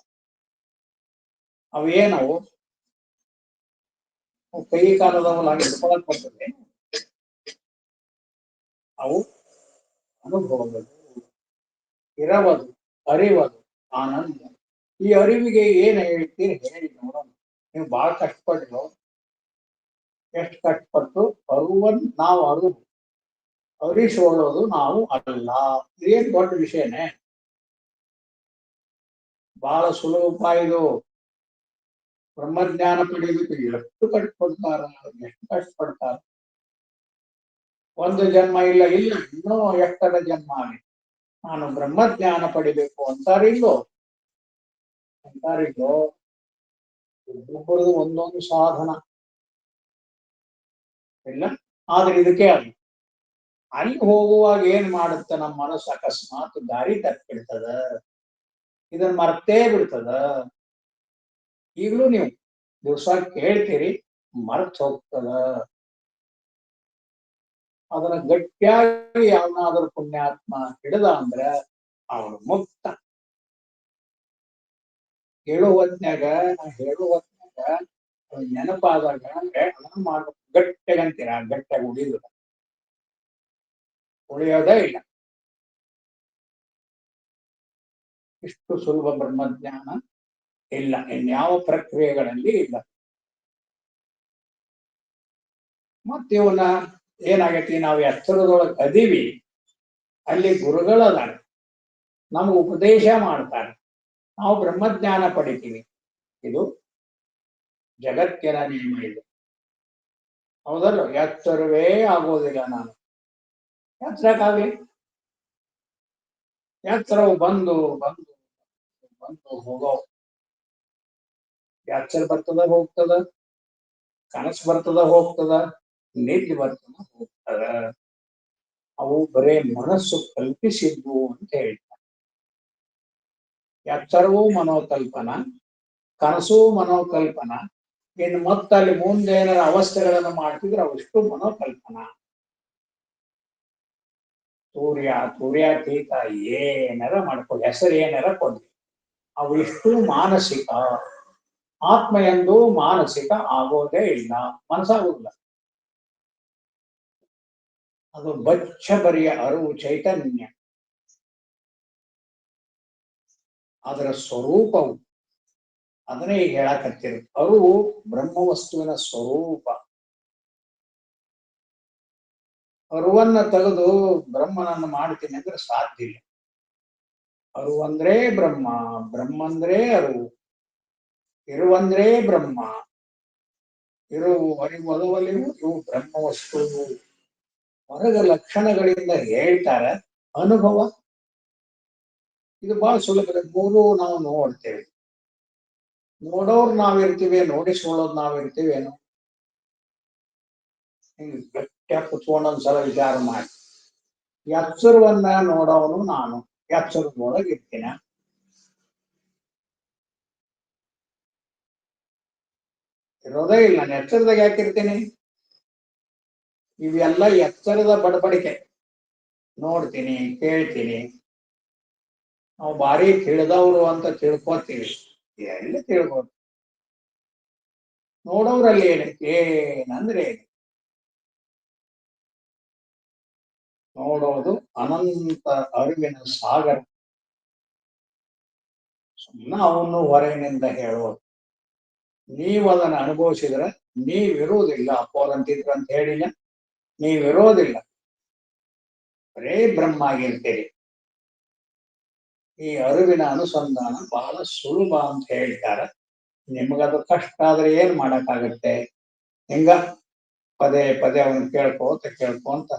ಅವೇನವು? ಕೈ ಕಾಲದವಲ್ಲ ಹಿಡ್ಕೊಳಕ್ ಬರ್ತದೆ. ಅವು ಅನುಭವಗಳು, ಇರವದು, ಅರಿವದು, ಆನಂದ. ಈ ಅರಿವಿಗೆ ಏನ್ ಹೇಳ್ತೀರಿ ಹೇಳಿ ನೋಡೋಣ. ನೀವು ಬಹಳ ಕಷ್ಟಪಟ್ಟು, ಎಷ್ಟು ಕಷ್ಟಪಟ್ಟು ನಾವು ಅರಿಸೋಳೋದು ನಾವು ಅಲ್ಲ. ಇದೇನ್ ದೊಡ್ಡ ವಿಷಯನೇ? ಬಹಳ ಸುಲಭ ಇದು. ಬ್ರಹ್ಮಜ್ಞಾನ ಪಡೆಯಲಿಕ್ಕೆ ಎಷ್ಟು ಕಷ್ಟಪಡ್ತಾರ, ಎಷ್ಟು ಕಷ್ಟಪಡ್ತಾರ. ಒಂದು ಜನ್ಮ ಇಲ್ಲ, ಇನ್ನೂ ಎಷ್ಟರ ಜನ್ಮ ಆಗಲಿ ನಾನು ಬ್ರಹ್ಮಜ್ಞಾನ ಪಡಿಬೇಕು ಅಂತಾರಿಲ್ಲೋ. ಒಬ್ಬೊಬ್ಬರದು ಒಂದೊಂದು ಸಾಧನ ಇಲ್ಲ. ಆದ್ರೆ ಇದಕ್ಕೆ ಅಲ್ಲಿ ಹೋಗುವಾಗ ಏನ್ ಮಾಡುತ್ತೆ ನಮ್ಮ ಮನಸ್ಸು? ಅಕಸ್ಮಾತ್ ದಾರಿ ತಪ್ಪಿಡ್ತದ, ಇದನ್ನ ಮರ್ತೇ ಬಿಡ್ತದ. ಈಗಲೂ ನೀವು ದಿವಸ ಕೇಳ್ತೀರಿ, ಮರ್ತ್ ಹೋಗ್ತದ. ಅದನ್ನ ಗಟ್ಟಿಯಾಗಿ ಯಾವನಾದ್ರೂ ಪುಣ್ಯಾತ್ಮ ಹಿಡಿದ ಅಂದ್ರೆ ಅವನು ಮುಕ್ತ. ಹೇಳುವ ಹೊತ್ನ್ಯಾಗ ನೆನಪಾದಾಗ ಮಾಡ್ಬೇಕು. ಗಟ್ಟಿಗಂತೀರ, ಗಟ್ಟಿಯಾಗಿ ಉಳಿಯುದ. ಉಳಿಯೋದೇ ಇಲ್ಲ. ಇಷ್ಟು ಸುಲಭ ಬ್ರಹ್ಮಜ್ಞಾನ ಇಲ್ಲ, ಇನ್ಯಾವ ಪ್ರಕ್ರಿಯೆಗಳಲ್ಲಿ ಇಲ್ಲ. ಮತ್ತೆ ಇವನ್ನ ಏನಾಗೈತಿ, ನಾವು ಎತ್ತರದೊಳಗೆ ಅದೀವಿ, ಅಲ್ಲಿ ಗುರುಗಳದಾರ, ನಮ್ಗೆ ಉಪದೇಶ ಮಾಡ್ತಾರೆ, ನಾವು ಬ್ರಹ್ಮಜ್ಞಾನ ಪಡಿತೀವಿ. ಇದು ಜಗತ್ತಿನ ನಿಯಮ ಇದೆ, ಹೌದಲ್ಲ? ಎಚ್ಚರವೇ ಆಗೋದಿಲ್ಲ. ನಾನು ಎಚ್ಚರಕ್ಕಾಗ್ಲಿ, ಎಚ್ಚರವು ಬಂದು ಬಂದು ಬಂದು ಹೋಗೋ. ಎಚ್ಚರ ಬರ್ತದ ಹೋಗ್ತದ, ಕನಸು ಬರ್ತದ ಹೋಗ್ತದ, ನಿದ್ದೆ ಬರ್ತದ ಹೋಗ್ತದ. ಅವು ಬರೇ ಮನಸ್ಸು ಕಲ್ಪಿಸಿದ್ವು ಅಂತ ಹೇಳ್ತಾರೆ. ಎಚ್ಚರವೂ ಮನೋಕಲ್ಪನ, ಕನಸು ಮನೋಕಲ್ಪನ, ಇನ್ನು ಮತ್ತಲ್ಲಿ ಮುಂದೆ ಏನಾರ ಅವಸ್ಥೆಗಳನ್ನು ಮಾಡ್ತಿದ್ರೆ ಅವಿಷ್ಟು ಮನೋಕಲ್ಪನ. ಸೂರ್ಯಾತೀತ ಏನಾರ ಮಾಡ್ಕೊಳ್ಳಿ, ಹೆಸರು ಏನಾರ ಕೊಡ್ಲಿ, ಅವಿಷ್ಟು ಮಾನಸಿಕ. ಆತ್ಮ ಎಂದು ಮಾನಸಿಕ ಆಗೋದೇ ಇಲ್ಲ, ಮನಸ್ಸಾಗೋದಿಲ್ಲ. ಅದು ಬಚ್ಚ ಬರಿಯ ಅರಿವು ಚೈತನ್ಯ, ಅದರ ಸ್ವರೂಪವು. ಅದನ್ನೇ ಈಗ ಹೇಳಕತ್ತಿರು. ಅರಿವು ಬ್ರಹ್ಮವಸ್ತುವಿನ ಸ್ವರೂಪ. ಅರುವನ್ನ ತೆಗೆದು ಬ್ರಹ್ಮನನ್ನು ಮಾಡ್ತೀನಿ ಅಂದ್ರೆ ಸಾಧ್ಯ ಇಲ್ಲ. ಅರುವಂದ್ರೆ ಬ್ರಹ್ಮ, ಬ್ರಹ್ಮಂದ್ರೆ ಅರಿವು, ಇರುವಂದ್ರೆ ಬ್ರಹ್ಮ, ಇರುವು ಅರಿವು ಅದುವಲ್ಲಿವು ಇವು ಬ್ರಹ್ಮವಸ್ತು. ಹೊರಗ ಲಕ್ಷಣಗಳಿಂದ ಹೇಳ್ತಾರೆ, ಅನುಭವ ಇದು ಬಹಳ ಸುಲಭ. ಮೂರು ನಾವು ನೋಡ್ತೇವೆ, ನೋಡೋರು ನಾವಿರ್ತೀವಿ, ನೋಡಿಸ್ಕೊಳ್ಳೋದು ನಾವಿರ್ತೀವೇನು? ಹಿಂಗ್ ಗಟ್ಟಿಯಾಗಿ ಕುತ್ಕೊಂಡು ಒಂದ್ಸಲ ವಿಚಾರ ಮಾಡಿ. ಎಚ್ಚರವನ್ನ ನೋಡೋನು ನಾನು, ಎಚ್ಚರದೊಳಗೆ ಇರ್ತೀನ? ಇರೋದೇ ಇಲ್ಲ. ನಾನು ಎಚ್ಚರದಾಗ ಯಾಕಿರ್ತೀನಿ? ಇವೆಲ್ಲ ಎಚ್ಚರದ ಬಡಬಡಿಕೆ. ನೋಡ್ತೀನಿ, ಕೇಳ್ತೀನಿ, ನಾವು ಭಾರಿ ತಿಳಿದವರು ಅಂತ ತಿಳ್ಕೊತೀವಿ. ಎಲ್ಲಿ ತಿಳ್ಬೋದು? ನೋಡೋರಲ್ಲಿ ಏನಂದ್ರೆ, ನೋಡೋದು ಅನಂತ ಅರಿವಿನ ಸಾಗರ. ಸುಮ್ಮನೆ ಅವನು ಹೊರಗಿನಿಂದ ಹೇಳೋದು. ನೀವು ಅದನ್ನು ಅನುಭವಿಸಿದ್ರೆ ನೀವಿರುವುದಿಲ್ಲ. ಅಪ್ಪೋರಂತಿದ್ರು ಅಂತ ಹೇಳಿಲ್ಲ, ನೀವಿರೋದಿಲ್ಲ, ಬರೇ ಬ್ರಹ್ಮ ಆಗಿರ್ತೀರಿ. ಈ ಅರಿವಿನ ಅನುಸಂಧಾನ ಬಹಳ ಸುಲಭ ಅಂತ ಹೇಳ್ತಾರೆ. ನಿಮಗದು ಕಷ್ಟ ಆದ್ರೆ ಏನ್ ಮಾಡಕ್ಕಾಗತ್ತೆ? ಹಿಂಗ ಪದೇ ಪದೇ ಅವನ್ ಕೇಳ್ಕೊಂತ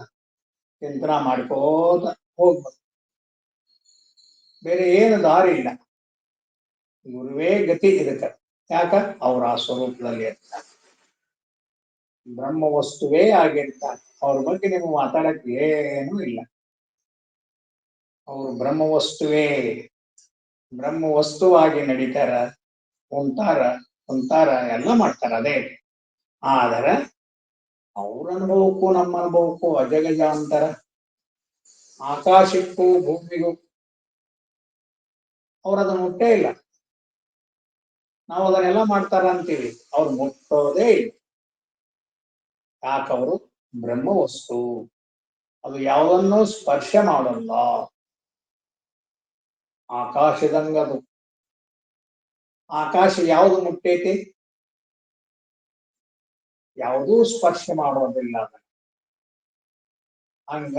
ಚಿಂತನ ಮಾಡ್ಕೋತ ಹೋಗ್ಬೇಕು. ಬೇರೆ ಏನು ದಾರಿ ಇಲ್ಲ. ಗುರುವೇ ಗತಿ ಇದಕ್ಕೆ. ಯಾಕ? ಅವ್ರ ಆ ಸ್ವರೂಪದಲ್ಲಿ ಇರ್ತಾರೆ, ಬ್ರಹ್ಮ ವಸ್ತುವೇ ಆಗಿರ್ತಾರೆ. ಅವ್ರ ಬಗ್ಗೆ ನೀವು ಮಾತಾಡಕ್ ಏನೂ ಇಲ್ಲ. ಅವರು ಬ್ರಹ್ಮ ವಸ್ತುವೇ, ಬ್ರಹ್ಮ ವಸ್ತುವಾಗಿ ನಡೀತಾರ, ಕುಂತಾರ ಎಲ್ಲ ಮಾಡ್ತಾರ. ಅದೇ. ಆದರೆ ಅವ್ರ ಅನುಭವಕ್ಕೂ ನಮ್ಮ ಅನುಭವಕ್ಕೂ ಅಜಗಜ ಅಂತರ. ಆಕಾಶಕ್ಕೂ ಭೂಮಿಗೂ ಅವ್ರು ಅದನ್ನ ಮುಟ್ಟೇ ಇಲ್ಲ. ನಾವು ಅದನ್ನೆಲ್ಲ ಮಾಡ್ತಾರ ಅಂತೀವಿ, ಅವ್ರು ಮುಟ್ಟೋದೇ ಇಲ್ಲ. ಯಾಕವರು ಬ್ರಹ್ಮ ವಸ್ತು, ಅದು ಯಾವುದನ್ನೂ ಸ್ಪರ್ಶ ಮಾಡಲ್ಲ. ಆಕಾಶದಂಗದು. ಆಕಾಶ ಯಾವುದು ಮುಟ್ಟೈತಿ? ಯಾವುದೂ ಸ್ಪರ್ಶ ಮಾಡೋದಿಲ್ಲ ಅದನ್ನ. ಹಂಗ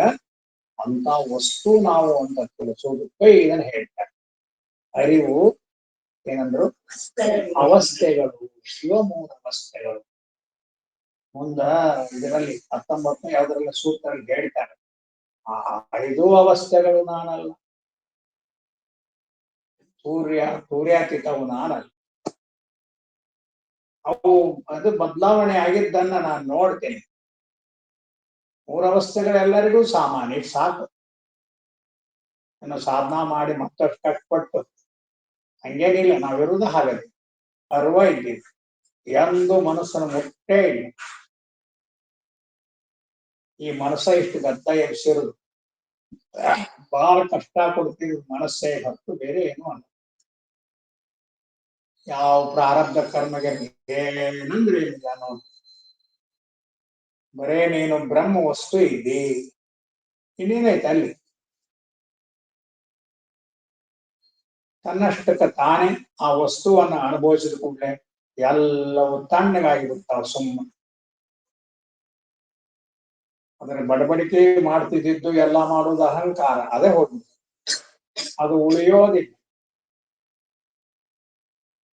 ಅಂತ ವಸ್ತು ನಾವು ಅಂತ ತಿಳಿಸೋದಕ್ಕೆ ಇದನ್ನ ಹೇಳ್ತಾರೆ. ಅರಿವು ಏನಂದ್ರು? ಅವಸ್ಥೆಗಳು, ಶಿವಮೂಲ ಅವಸ್ಥೆಗಳು. ಮುಂದ ಇದರಲ್ಲಿ 19 ಯಾವ್ದ್ರಲ್ಲಿ ಸೂತ್ರದಲ್ಲಿ ಹೇಳ್ತಾರೆ, ಆ 5 ಅವಸ್ಥೆಗಳು ನಾನಲ್ಲ. ಸೂರ್ಯಾತೀತವು ನಾನಲ್ಲ. ಅವು ಅದು ಬದಲಾವಣೆ ಆಗಿದ್ದನ್ನ ನಾನು ನೋಡ್ತೇನೆ. 3 ಅವಸ್ಥೆಗಳೆಲ್ಲರಿಗೂ ಸಾಮಾನ್ಯ, ಸಾಕು. ಇನ್ನು ಸಾಧನಾ ಮಾಡಿ ಮತ್ತಷ್ಟು ಕಷ್ಟಪಟ್ಟು ಹಂಗೇನಿಲ್ಲ. ನಾವಿರುವುದು ಹಾಗದೆ ಅರಿವ ಇದ್ದೀವಿ. ಎಂದು ಮನಸ್ಸನ್ನು ಮುಟ್ಟೇ ಇಲ್ಲ. ಈ ಮನಸ್ಸ ಇಷ್ಟು ಗದ್ದ ಎಬ್ಸಿರುದು ಬಹಳ ಕಷ್ಟ ಕೊಡ್ತೀವಿ. ಮನಸ್ಸೇ ಹೊತ್ತು ಬೇರೆ ಏನು ಅಲ್ಲ. ಯಾವ ಪ್ರಾರಬ್ಧ ಕರ್ಮಗೆ ಏನಂದ್ರೆ ಏನಿಲ್ಲ ನೋಡಿ. ಬರೇ ನೀನು ಬ್ರಹ್ಮ ವಸ್ತು ಇದ್ದಿ, ಇನ್ನೇನೈತೆ ಅಲ್ಲಿ? ತನ್ನಷ್ಟಕ್ಕೆ ತಾನೇ ಆ ವಸ್ತುವನ್ನ ಅನುಭವಿಸಿದ ಕೂಡಲೇ ಎಲ್ಲವೂ ತಣ್ಣಗಾಗಿ ಬಿಡ್ತಾವ ಸುಮ್ಮನೆ. ಅದನ್ನ ಬಡಬಡಿಕೆ ಮಾಡ್ತಿದ್ದು ಎಲ್ಲ ಮಾಡೋದು ಅಹಂಕಾರ, ಅದೇ ಹೋಗಿ ಅದು ಉಳಿಯೋದಿಲ್ಲ.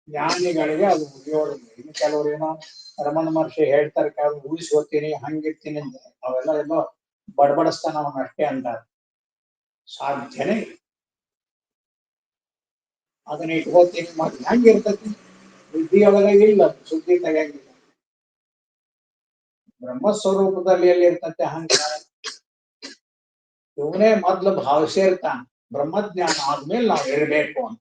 ಜ್ಞಾನಿಗಳಿಗೆ ಅದು ಉಳಿಯೋದಿಲ್ಲ. ಇನ್ನು ಕೆಲವರು ಏನೋ ರಮಣ ಮಹರ್ಷಿ ಹೇಳ್ತಾರೆ, ಕೆಲವು ಊಹಿಸ್ಕೋತೀನಿ ಹಂಗಿರ್ತೀನಿ ಅಂತ, ಅವೆಲ್ಲ ಎಲ್ಲೋ ಬಡಬಡಿಸ್ತಾನ ಅವನ ಅಷ್ಟೇ ಅಂತಾರೆ. ಸಾಧ್ಯನೇ ಇಲ್ಲ. ಅದನ್ನ ಇಟ್ಕೋತೀನಿ ಮತ್ತೆ ಹೆಂಗಿರ್ತತಿ? ಬುದ್ಧಿಯೊಳಗೆ ಇಲ್ಲ, ಸುದ್ದಿ ತೆಗಿಯಂಗಿಲ್ಲ. ಬ್ರಹ್ಮಸ್ವರೂಪದಲ್ಲಿ ಎಲ್ಲಿ ಇರ್ತತೆ ಅಹಂಕಾರ? ಇವನೇ ಮೊದ್ಲು ಭಾವಿಸಿರ್ತಾನ ಬ್ರಹ್ಮಜ್ಞಾನ ಆದ್ಮೇಲೆ ನಾವು ಇರಬೇಕು ಅಂತ.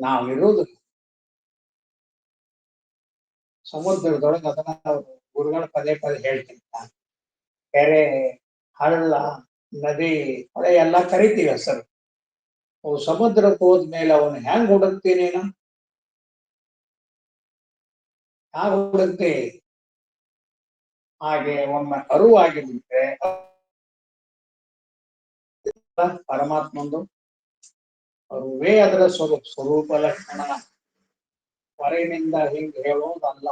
ನಾವಿರುವುದು ಸಮುದ್ರದೊಳಗೆ. ಅದನ್ನ ಗುರುಗಳು ಪದೇ ಪದೇ ಹೇಳ್ತಿರ್ತಾನೆ. ಕೆರೆ, ಹಳ್ಳ, ನದಿ, ಹೊಳೆ ಎಲ್ಲ ಕರಿತೀವಿ ಹೆಸರು. ಅವು ಸಮುದ್ರಕ್ಕೆ ಹೋದ್ಮೇಲೆ ಅವನು ಹೆಂಗ್ ಹುಡುಕ್ತೀನಿ ನೀನು? ಹ್ಯಾಗ ಹುಡುಕ್ತಿ? ಹಾಗೆ ಒಮ್ಮೆ ಅರಿವಾಗಿ ಬಿಟ್ರೆ ಪರಮಾತ್ಮಂದು ಅರುವೇ ಅದರ ಸ್ವರೂಪ ಲಕ್ಷಣ. ಹೊರಗಿನಿಂದ ಹಿಂಗ್ ಹೇಳೋದಲ್ಲ,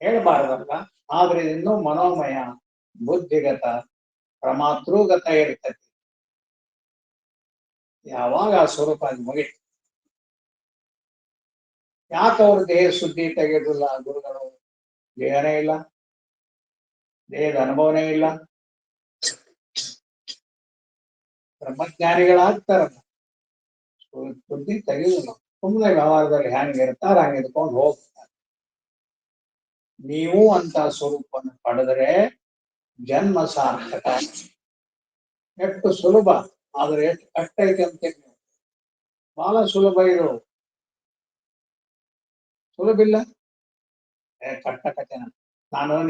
ಹೇಳಬಾರದಲ್ಲ. ಆದ್ರೆ ಇನ್ನೂ ಮನೋಮಯ, ಬುದ್ಧಿಗತ, ಪ್ರಮಾತೃಗತ ಇರ್ತತಿ. ಯಾವಾಗ ಆ ಸ್ವರೂಪ ಮುಗಿ. ಯಾಕೆ ಅವ್ರ ದೇಹ ಸುದ್ದಿ ತೆಗೆದಿಲ್ಲ ಗುರುಗಳು? ದೇಹನೇ ಇಲ್ಲ, ದೇಹದ ಅನುಭವನೇ ಇಲ್ಲ. ಬ್ರಹ್ಮಜ್ಞಾನಿಗಳಾಗ್ತಾರಲ್ಲ, ಸುದ್ದಿ ತೆಗೆದಿಲ್ಲ. ಸುಮ್ಮನೆ ವ್ಯವಹಾರದಲ್ಲಿ ಹೆಂಗ್ ಇರ್ತಾರ ಹಂಗೆ ಇದ್ಕೊಂಡು ಹೋಗ್ತಾರೆ. ನೀವು ಅಂತ ಸ್ವರೂಪವನ್ನು ಪಡೆದರೆ ಜನ್ಮ ಸಾರ್ಥಕ. ಎಷ್ಟು ಸುಲಭ, ಆದ್ರೆ ಎಷ್ಟು ಕಷ್ಟ ಐತೆ ಅಂತ. ಬಹಳ ಸುಲಭ ಇದು, ಸುಲಭ ಇಲ್ಲ. ಕಷ್ಟ ಕಥೆನ.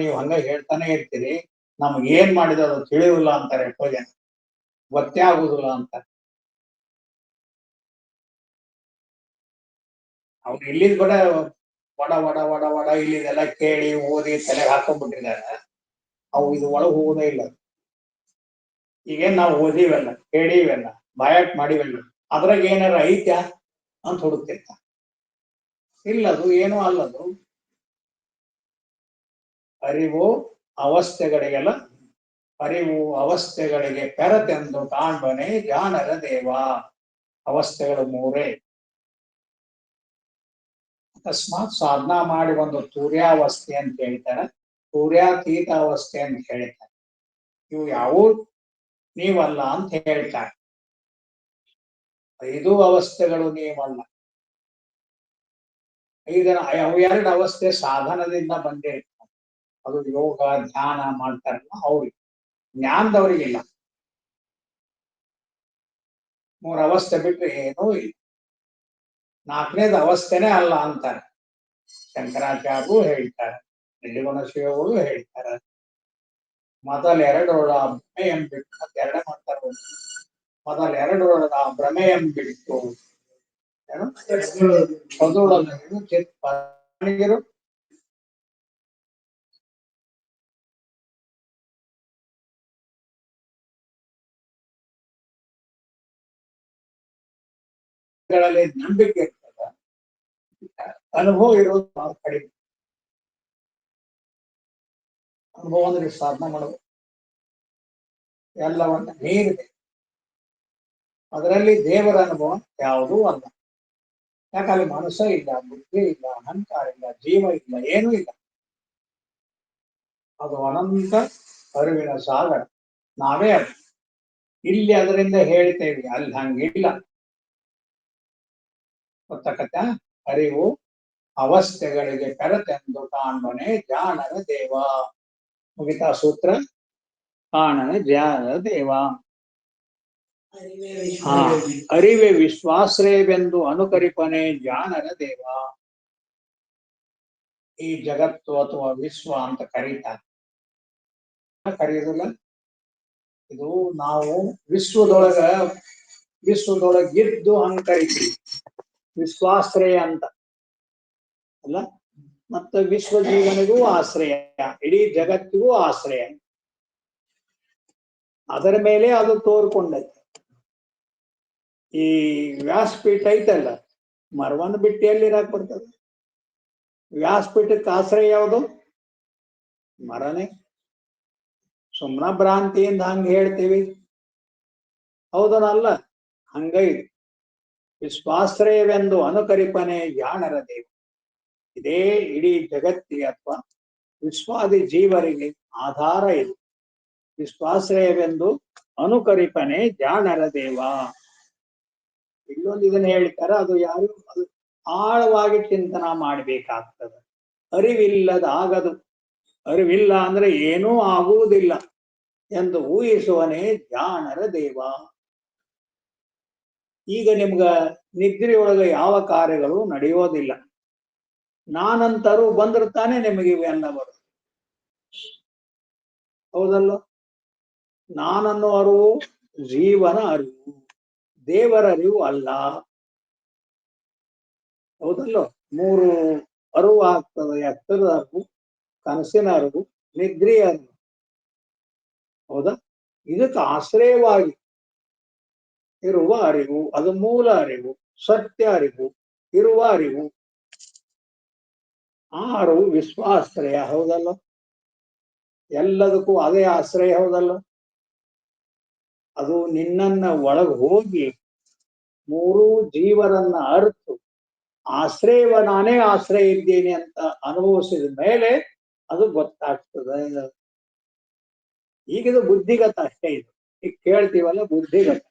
ನೀವು ಹಂಗ ಹೇಳ್ತಾನೆ ಇರ್ತೀರಿ, ನಮ್ಗೆ ಏನ್ ಮಾಡಿದ ಅದು ತಿಳಿಯುವುದಿಲ್ಲ ಅಂತಾರೆ. ಎಷ್ಟೋ ಜನ ಗೊತ್ತೇ ಆಗುದಿಲ್ಲ ಅಂತ. ಅವ್ರು ಇಲ್ಲಿದ್ ಬಡ ವಡ ವಡ ವಡ ವಡ ಇಲ್ಲಿದೆಲ್ಲ ಕೇಳಿ ಓದಿ ತಲೆಗೆ ಹಾಕೊಂಡ್ಬಿಟ್ಟಿದ್ದಾರೆ. ಅವು ಇದು ಒಳಗೆ ಹೋಗೋದೇ ಇಲ್ಲ. ಈಗೇನ್ ನಾವು ಓದಿವೆಲ್ಲ, ಕೇಳಿವೆಲ್ಲ, ಬಾಯಾಟ್ ಮಾಡಿವೆಲ್ಲ, ಅದ್ರಾಗ ಏನಾರ ಐತ್ಯ ಅಂತ ಹುಡುಕ್ತಿರ್ತ. ಇಲ್ಲದು ಏನೂ ಅಲ್ಲದು. ಅರಿವು ಅವಸ್ಥೆಗಳಿಗೆಲ್ಲ, ಅರಿವು ಅವಸ್ಥೆಗಳಿಗೆ ಪೆರತೆಂದು ಕಾಣ್ಬನೆ ಜ್ಞಾನರ ದೇವ. ಅವಸ್ಥೆಗಳು ಮೂರೇ. ಅಕಸ್ಮಾತ್ ಸಾಧನಾ ಮಾಡಿ ಒಂದು ತೂರ್ಯಾವಸ್ಥೆ ಅಂತ ಹೇಳ್ತಾರೆ, ತೂರ್ಯಾತೀತ ಅವಸ್ಥೆ ಅಂತ ಹೇಳ್ತಾರೆ. ಇವು ಯಾವೂ ನೀವಲ್ಲ ಅಂತ ಹೇಳ್ತಾರೆ. 5 ಅವಸ್ಥೆಗಳು ನೀವಲ್ಲ. ಅವೆರಡು ಅವಸ್ಥೆ ಸಾಧನದಿಂದ ಬಂದಿರ್ತಾರೆ. ಅದು ಯೋಗ ಧ್ಯಾನ ಮಾಡ್ತಾರಲ್ಲ ಅವ್ರಿಗೆ. ಜ್ಞಾನದವ್ರಿಗಿಲ್ಲ. 3 ಅವಸ್ಥೆ ಬಿಟ್ಟರೆ ಏನೂ ಇಲ್ಲ. 4ನೇದು ಅವಸ್ಥೆನೇ ಅಲ್ಲ ಅಂತಾರೆ ಶಂಕರಾಚಾರ್ಯರು ಹೇಳ್ತಾರೆ, ಶಿವಗಳು ಹೇಳ್ತಾರೆ. ಮೊದಲೆರಡು ಭ್ರಮೆಯಂ ಬಿಟ್ಟು, ಮತ್ತೆ ಎರಡೇ ಮಾಡ್ತಾರೆ. ಮೊದಲೆರಡು ಭ್ರಮೆಯಂ ಬಿಟ್ಟು ಚಿತ್ಪನಿಗಿರು ನಂಬಿಕೆ ಇರ್ತದ, ಅನುಭವ ಇರೋದು ಕಡಿಮೆ. ಅನುಭವ ಅಂದ್ರೆ ಸಾಧನೆ ಮಾಡೋದು ಎಲ್ಲವನ್ನ ಮೀರಿದೆ. ಅದರಲ್ಲಿ ದೇವರ ಅನುಭವ ಯಾವುದೂ ಅಲ್ಲ. ಯಾಕಂದ್ರೆ ಮನಸ್ಸೇ ಇಲ್ಲ, ಬುದ್ಧಿ ಇಲ್ಲ, ಅಹಂಕಾರ ಇಲ್ಲ, ಜೀವ ಇಲ್ಲ, ಏನೂ ಇಲ್ಲ. ಅದು ಅನಂತ ಅರಿವಿನ ಸಾಗರ. ನಾವೇ ಅದು. ಇಲ್ಲಿ ಅದರಿಂದ ಹೇಳ್ತೇವೆ, ಅಲ್ಲಿ ಹಂಗಿಲ್ಲ. ಗೊತ್ತಕತ್ತ? ಅರಿವು ಅವಸ್ಥೆಗಳಿಗೆ ಪೆರತೆಂದು ಕಾಣ್ಬನೆ ಜ್ಞಾನದ ದೇವ. ಮುಗಿತಾ ಸೂತ್ರ? ಕಾಣನ ಜ್ಞಾನದ ದೇವ. ಅರಿವೆ ವಿಶ್ವಾಶ್ರಯವೆಂದು ಅನುಕರಿಪನೆ ಜ್ಞಾನದ ದೇವ. ಈ ಜಗತ್ತು ಅಥವಾ ವಿಶ್ವ ಅಂತ ಕರೀತಾರೆ. ಕರೆಯುವುದಿಲ್ಲ. ಇದು ನಾವು ವಿಶ್ವದೊಳಗಿದ್ದು ಹಂಗ ಕರಿತೀವಿ. ವಿಶ್ವಾಶ್ರಯ ಅಂತ ಅಲ್ಲ, ಮತ್ತು ವಿಶ್ವ ಜೀವನಿಗೂ ಆಶ್ರಯ, ಇಡೀ ಜಗತ್ತಿಗೂ ಆಶ್ರಯ. ಅದರ ಮೇಲೆ ಅದು ತೋರ್ಕೊಂಡೈತೆ. ಈ ವ್ಯಾಸಪೀಠ ಐತಲ್ಲ, ಮರವನ್ನು ಬಿಟ್ಟು ಎಲ್ಲಿರಾಕ್ ಬರ್ತದೆ? ವ್ಯಾಸಪೀಠಕ್ಕೆ ಆಶ್ರಯ ಯಾವುದು? ಮರನೇ. ಸುಮ್ನ ಭ್ರಾಂತಿಯಿಂದ ಹಂಗ ಹೇಳ್ತೀವಿ, ಹೌದನಲ್ಲ? ಹಂಗೈ ವಿಶ್ವಾಶ್ರಯವೆಂದು ಅನುಕರಿಪನೆ ಜಾಣರ ದೇವ. ಇದೇ ಇಡೀ ಜಗತ್ತಿಗೆ ಅಥವಾ ವಿಶ್ವಾದಿ ಜೀವರಿಗೆ ಆಧಾರ ಇದು. ವಿಶ್ವಾಶ್ರಯವೆಂದು ಅನುಕರಿಪನೆ ಜಾಣರ ದೇವ. ಇಲ್ಲೊಂದು ಇದನ್ನ ಹೇಳ್ತಾರೆ, ಅದು ಯಾರು ಅದು ಆಳವಾಗಿ ಚಿಂತನ ಮಾಡಬೇಕಾಗ್ತದೆ. ಅರಿವಿಲ್ಲದಾಗದು. ಅರಿವಿಲ್ಲ ಅಂದ್ರೆ ಏನೂ ಆಗುವುದಿಲ್ಲ ಎಂದು ಊಹಿಸುವನೇ ಜಾಣರ ದೇವ. ಈಗ ನಿಮ್ಗ ನಿದ್ರೆಯೊಳಗೆ ಯಾವ ಕಾರ್ಯಗಳು ನಡೆಯೋದಿಲ್ಲ. ನಾನಂತರೂ ಬಂದ್ರೆ ತಾನೇ ನಿಮಗೆ ಇವೆಲ್ಲ ಬರೋದು, ಹೌದಲ್ಲ? ನಾನನ್ನು ಅರಿವು ಜೀವನ ಅರಿವು, ದೇವರ ಅರಿವು ಅಲ್ಲ, ಹೌದಲ್ಲೋ? ಮೂರು ಅರಿವು ಆಗ್ತದೆ: ಎತ್ತರದ ಅರಿವು, ಕನಸಿನ ಅರಿವು, ನಿದ್ರೆಯ ಅರಿವು. ಹೌದಾ? ಇದಕ್ಕೆ ಆಶ್ರಯವಾಗಿ ಇರುವ ಅರಿವು, ಅದು ಮೂಲ ಅರಿವು, ಸತ್ಯ ಅರಿವು, ಇರುವ ಅರಿವು. ಆ ಅರಿವು ವಿಶ್ವಾಶ್ರಯ, ಹೌದಲ್ಲ? ಎಲ್ಲದಕ್ಕೂ ಅದೇ ಆಶ್ರಯ, ಹೌದಲ್ಲ? ಅದು ನಿನ್ನನ್ನ ಒಳಗೆ ಹೋಗಿ ಮೂರೂ ಜೀವರನ್ನ ಅರ್ತು ಆಶ್ರಯವ ನಾನೇ ಆಶ್ರಯ ಇದ್ದೇನೆ ಅಂತ ಅನುಭವಿಸಿದ ಮೇಲೆ ಅದು ಗೊತ್ತಾಗ್ತದೆ. ಈಗಿದು ಬುದ್ಧಿಗತ ಅಷ್ಟೇ. ಇದು ಈಗ ಕೇಳ್ತೀವಲ್ಲ, ಬುದ್ಧಿಗತ.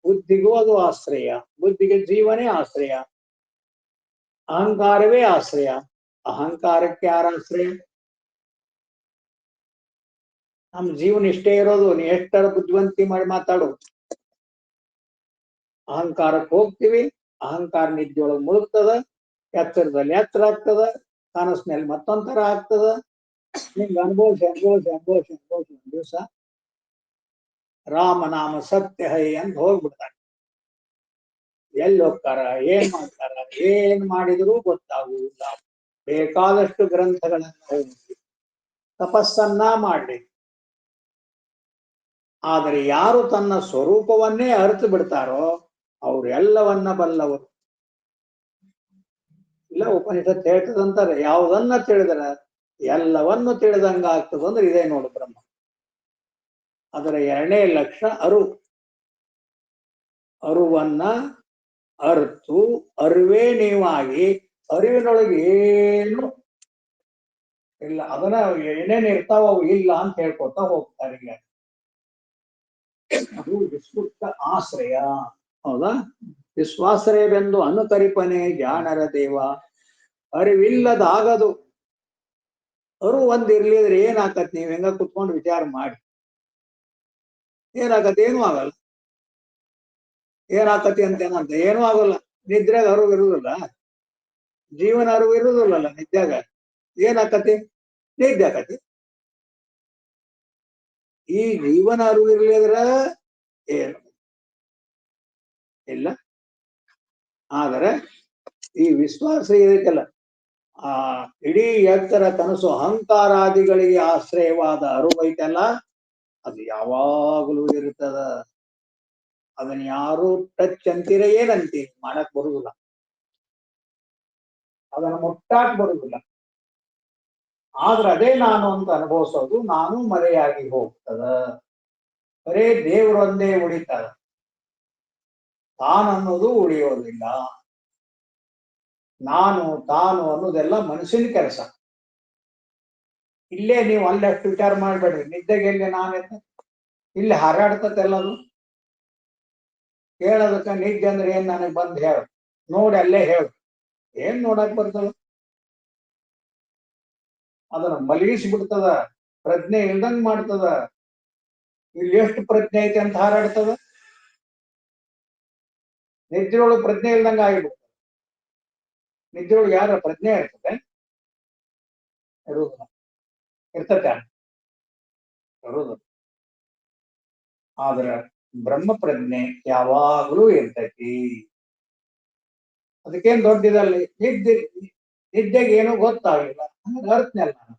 ಬುದ್ಧಿಗೂ ಅದು ಆಶ್ರಯ. ಬುದ್ಧಿಗೆ ಜೀವನೇ ಆಶ್ರಯ, ಅಹಂಕಾರವೇ ಆಶ್ರಯ. ಅಹಂಕಾರಕ್ಕೆ ಯಾರ ಆಶ್ರಯ? ನಮ್ ಜೀವನ ಇಷ್ಟೇ ಇರೋದು. ನೀ ಎಷ್ಟರ ಬುದ್ಧಿವಂತಿ ಮಾಡಿ ಮಾತಾಡು, ಅಹಂಕಾರಕ್ಕೆ ಹೋಗ್ತೀವಿ. ಅಹಂಕಾರ ನಿದ್ದೆಯೊಳಗೆ ಮುಳುಗ್ತದ, ಎತ್ತರದಲ್ಲಿ ಎತ್ತರ ಆಗ್ತದ, ಕನಸಿನಲ್ಲಿ ಮತ್ತೊಂಥರ ಆಗ್ತದ. ನಿಮ್ಗೆ ಅನುಭವಿಸಿ ಅನುಭವಿಸಿ ಅನುಭವಿಸಿ ಅನುಭವಿಸಿ ಒಂದ್ ದಿವಸ ರಾಮನಾಮ ಸತ್ಯ ಹೈ ಅಂತ ಹೋಗ್ಬಿಡ್ತಾರೆ. ಎಲ್ಲಿ ಹೋಗ್ತಾರ, ಏನ್ ಮಾಡ್ತಾರ, ಏನ್ ಮಾಡಿದ್ರು ಗೊತ್ತಾಗುವುದಿಲ್ಲ. ಬೇಕಾದಷ್ಟು ಗ್ರಂಥಗಳನ್ನ ಓದಿ ತಪಸ್ಸನ್ನ ಮಾಡ್ಲಿ, ಆದರೆ ಯಾರು ತನ್ನ ಸ್ವರೂಪವನ್ನೇ ಅರಿತು ಬಿಡ್ತಾರೋ ಅವ್ರೆಲ್ಲವನ್ನ ಬಲ್ಲವರು. ಇಲ್ಲ, ಉಪನಿಷತ್ ಹೇಳ್ತದಂತಾರೆ, ಯಾವುದನ್ನ ತಿಳಿದ್ರ ಎಲ್ಲವನ್ನು ತಿಳಿದಂಗ ಆಗ್ತದ ಅಂದ್ರೆ ಇದೇ ನೋಡು ಬ್ರಹ್ಮ. ಅದರ 2ನೇ ಲಕ್ಷಣ ಅರಿವು. ಅರಿವನ್ನ ಅರ್ತು ಅರಿವೇ ನೀವಾಗಿ, ಅರಿವಿನೊಳಗೆ ಏನು ಇಲ್ಲ. ಅದನ್ನ ಏನೇನು ಇರ್ತಾವ ಅವು ಇಲ್ಲ ಅಂತ ಹೇಳ್ಕೊತಾ ಹೋಗ್ತಾರೆ. ಅದು ವಿಸ್ತೃತ ಆಶ್ರಯ, ಹೌದಾ? ವಿಶ್ವಾಶ್ರಯವೆಂದು ಅನುಕರಿಪನೆ ಜಾಣರ ದೇವ. ಅರಿವಿಲ್ಲದಾಗದು. ಅರಿವು ಒಂದ್ ಇರ್ಲಿದ್ರೆ ಏನಾಕತ್? ನೀವ್ ಹೆಂಗ ಕುತ್ಕೊಂಡು ವಿಚಾರ ಮಾಡಿ, ಏನಾಗತ್ತೆ? ಏನೂ ಆಗಲ್ಲ. ಏನಾಕತಿ ಅಂತ ಏನಂತ ಏನೂ ಆಗಲ್ಲ. ನಿದ್ರೆಗ ಅರಿವು ಇರುವುದಿಲ್ಲ, ಜೀವನ ಅರಿವು ಇರುವುದಿಲ್ಲಲ್ಲ ನಿದ್ರೆಗ. ಏನಾಕತಿ? ನಿದ್ದೆ ಆಕತಿ. ಈ ಜೀವನ ಅರಿವು ಇರ್ಲಿದ್ರ ಏನು ಇಲ್ಲ. ಆದರೆ ಈ ವಿಶ್ವಾಸ ಇದಕ್ಕೆಲ್ಲ ಆ ಇಡೀ ಎತ್ತರ ಕನಸು ಅಹಂಕಾರಾದಿಗಳಿಗೆ ಆಶ್ರಯವಾದ ಅರಿವು ಐತಲ್ಲ, ಅದು ಯಾವಾಗಲೂ ಇರ್ತದ. ಅದನ್ನ ಯಾರು ಟಚ್ ಅಂತೀರ, ಏನಂತೀರಿ, ಮಾಡಕ್ ಬರುದಿಲ್ಲ. ಅದನ್ನ ಮುಟ್ಟಾಕ್ ಬರುದಿಲ್ಲ. ಆದ್ರೆ ಅದೇ ನಾನು ಅಂತ ಅನುಭವಿಸೋದು ನಾನು ಮರೆಯಾಗಿ ಹೋಗ್ತದ. ಬರೇ ದೇವರೊಂದೇ ಉಳಿತದ, ತಾನನ್ನೋದು ಉಳಿಯೋದಿಲ್ಲ. ನಾನು ತಾನು ಅನ್ನೋದೆಲ್ಲ ಮನಸ್ಸಿನ ಕೆಲಸ. ಇಲ್ಲೇ ನೀವು ಅಲ್ಲಷ್ಟು ವಿಚಾರ ಮಾಡ್ಬೇಡ್ರಿ. ನಿದ್ದೆಗೆ ಎಲ್ಲಿ ನಾನೆತ್ತ ಇಲ್ಲಿ ಹಾರಾಡ್ತತೆಲ್ಲದು. ಹೇಳೋದಕ್ಕ ನಿದ್ದೆ ಅಂದ್ರೆ ಏನ್ ನನಗ್ ಬಂದ್ ಹೇಳು, ನೋಡಿ ಅಲ್ಲೇ ಹೇಳು. ಏನ್ ನೋಡಕ್ ಬರ್ತದ? ಅದನ್ನ ಮಲಗಿಸಿ ಬಿಡ್ತದ, ಪ್ರಜ್ಞೆ ಇಲ್ದಂಗ್ ಮಾಡ್ತದ. ಇಲ್ಲಿ ಎಷ್ಟು ಪ್ರಜ್ಞೆ ಐತೆ ಅಂತ ಹಾರಾಡ್ತದ. ನಿದ್ರೆಯೊಳಗೆ ಪ್ರಜ್ಞೆ ಇಲ್ದಂಗ ಆಗಿಬಿಡ್ತದೆ. ನಿದ್ರೆಯೊಳಗೆ ಯಾರ ಪ್ರಜ್ಞೆ ಇರ್ತದೆ? ಇರುವುದಿಲ್ಲ. ಇರ್ತತೆ? ಇರುವುದು. ಆದ್ರ ಬ್ರಹ್ಮ ಪ್ರಜ್ಞೆ ಯಾವಾಗ್ಲೂ ಇರ್ತೈತಿ. ಅದಕ್ಕೇನ್ ದೊಡ್ಡದಲ್ಲಿ ನಿದ್ದೆ ನಿದ್ದೆಗೆ ಏನೂ ಗೊತ್ತಾಗಿಲ್ಲ, ಹಂಗ ಅರ್ಥನೆಲ್ಲ ನಾನು.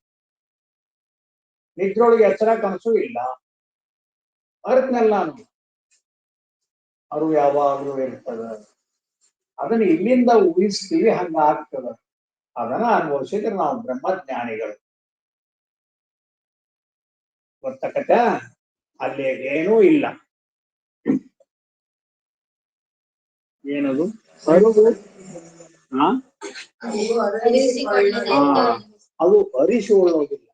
ನಿದ್ರೊಳಗೆ ಎಚ್ಚರ ಕನಸು ಇಲ್ಲ, ಅರ್ಥನೆಲ್ಲ ನಾನು. ಅರು ಯಾವಾಗ್ಲೂ ಇರ್ತದ. ಅದನ್ನ ಇಲ್ಲಿಂದ ಊಹಿಸ್ತೀವಿ, ಹಂಗ ಆಗ್ತದ. ಅದನ್ನ ಅನುಭವಿಸಿದ್ರೆ ನಾವು ಬ್ರಹ್ಮಜ್ಞಾನಿಗಳು. ಗೊತ್ತಕತ್ತ? ಅಲ್ಲಿ ಏನೂ ಇಲ್ಲ. ಏನದು ಅರಿವು? ಅದು ಅರಿಸಿಕೊಳ್ಳೋದಿಲ್ಲ.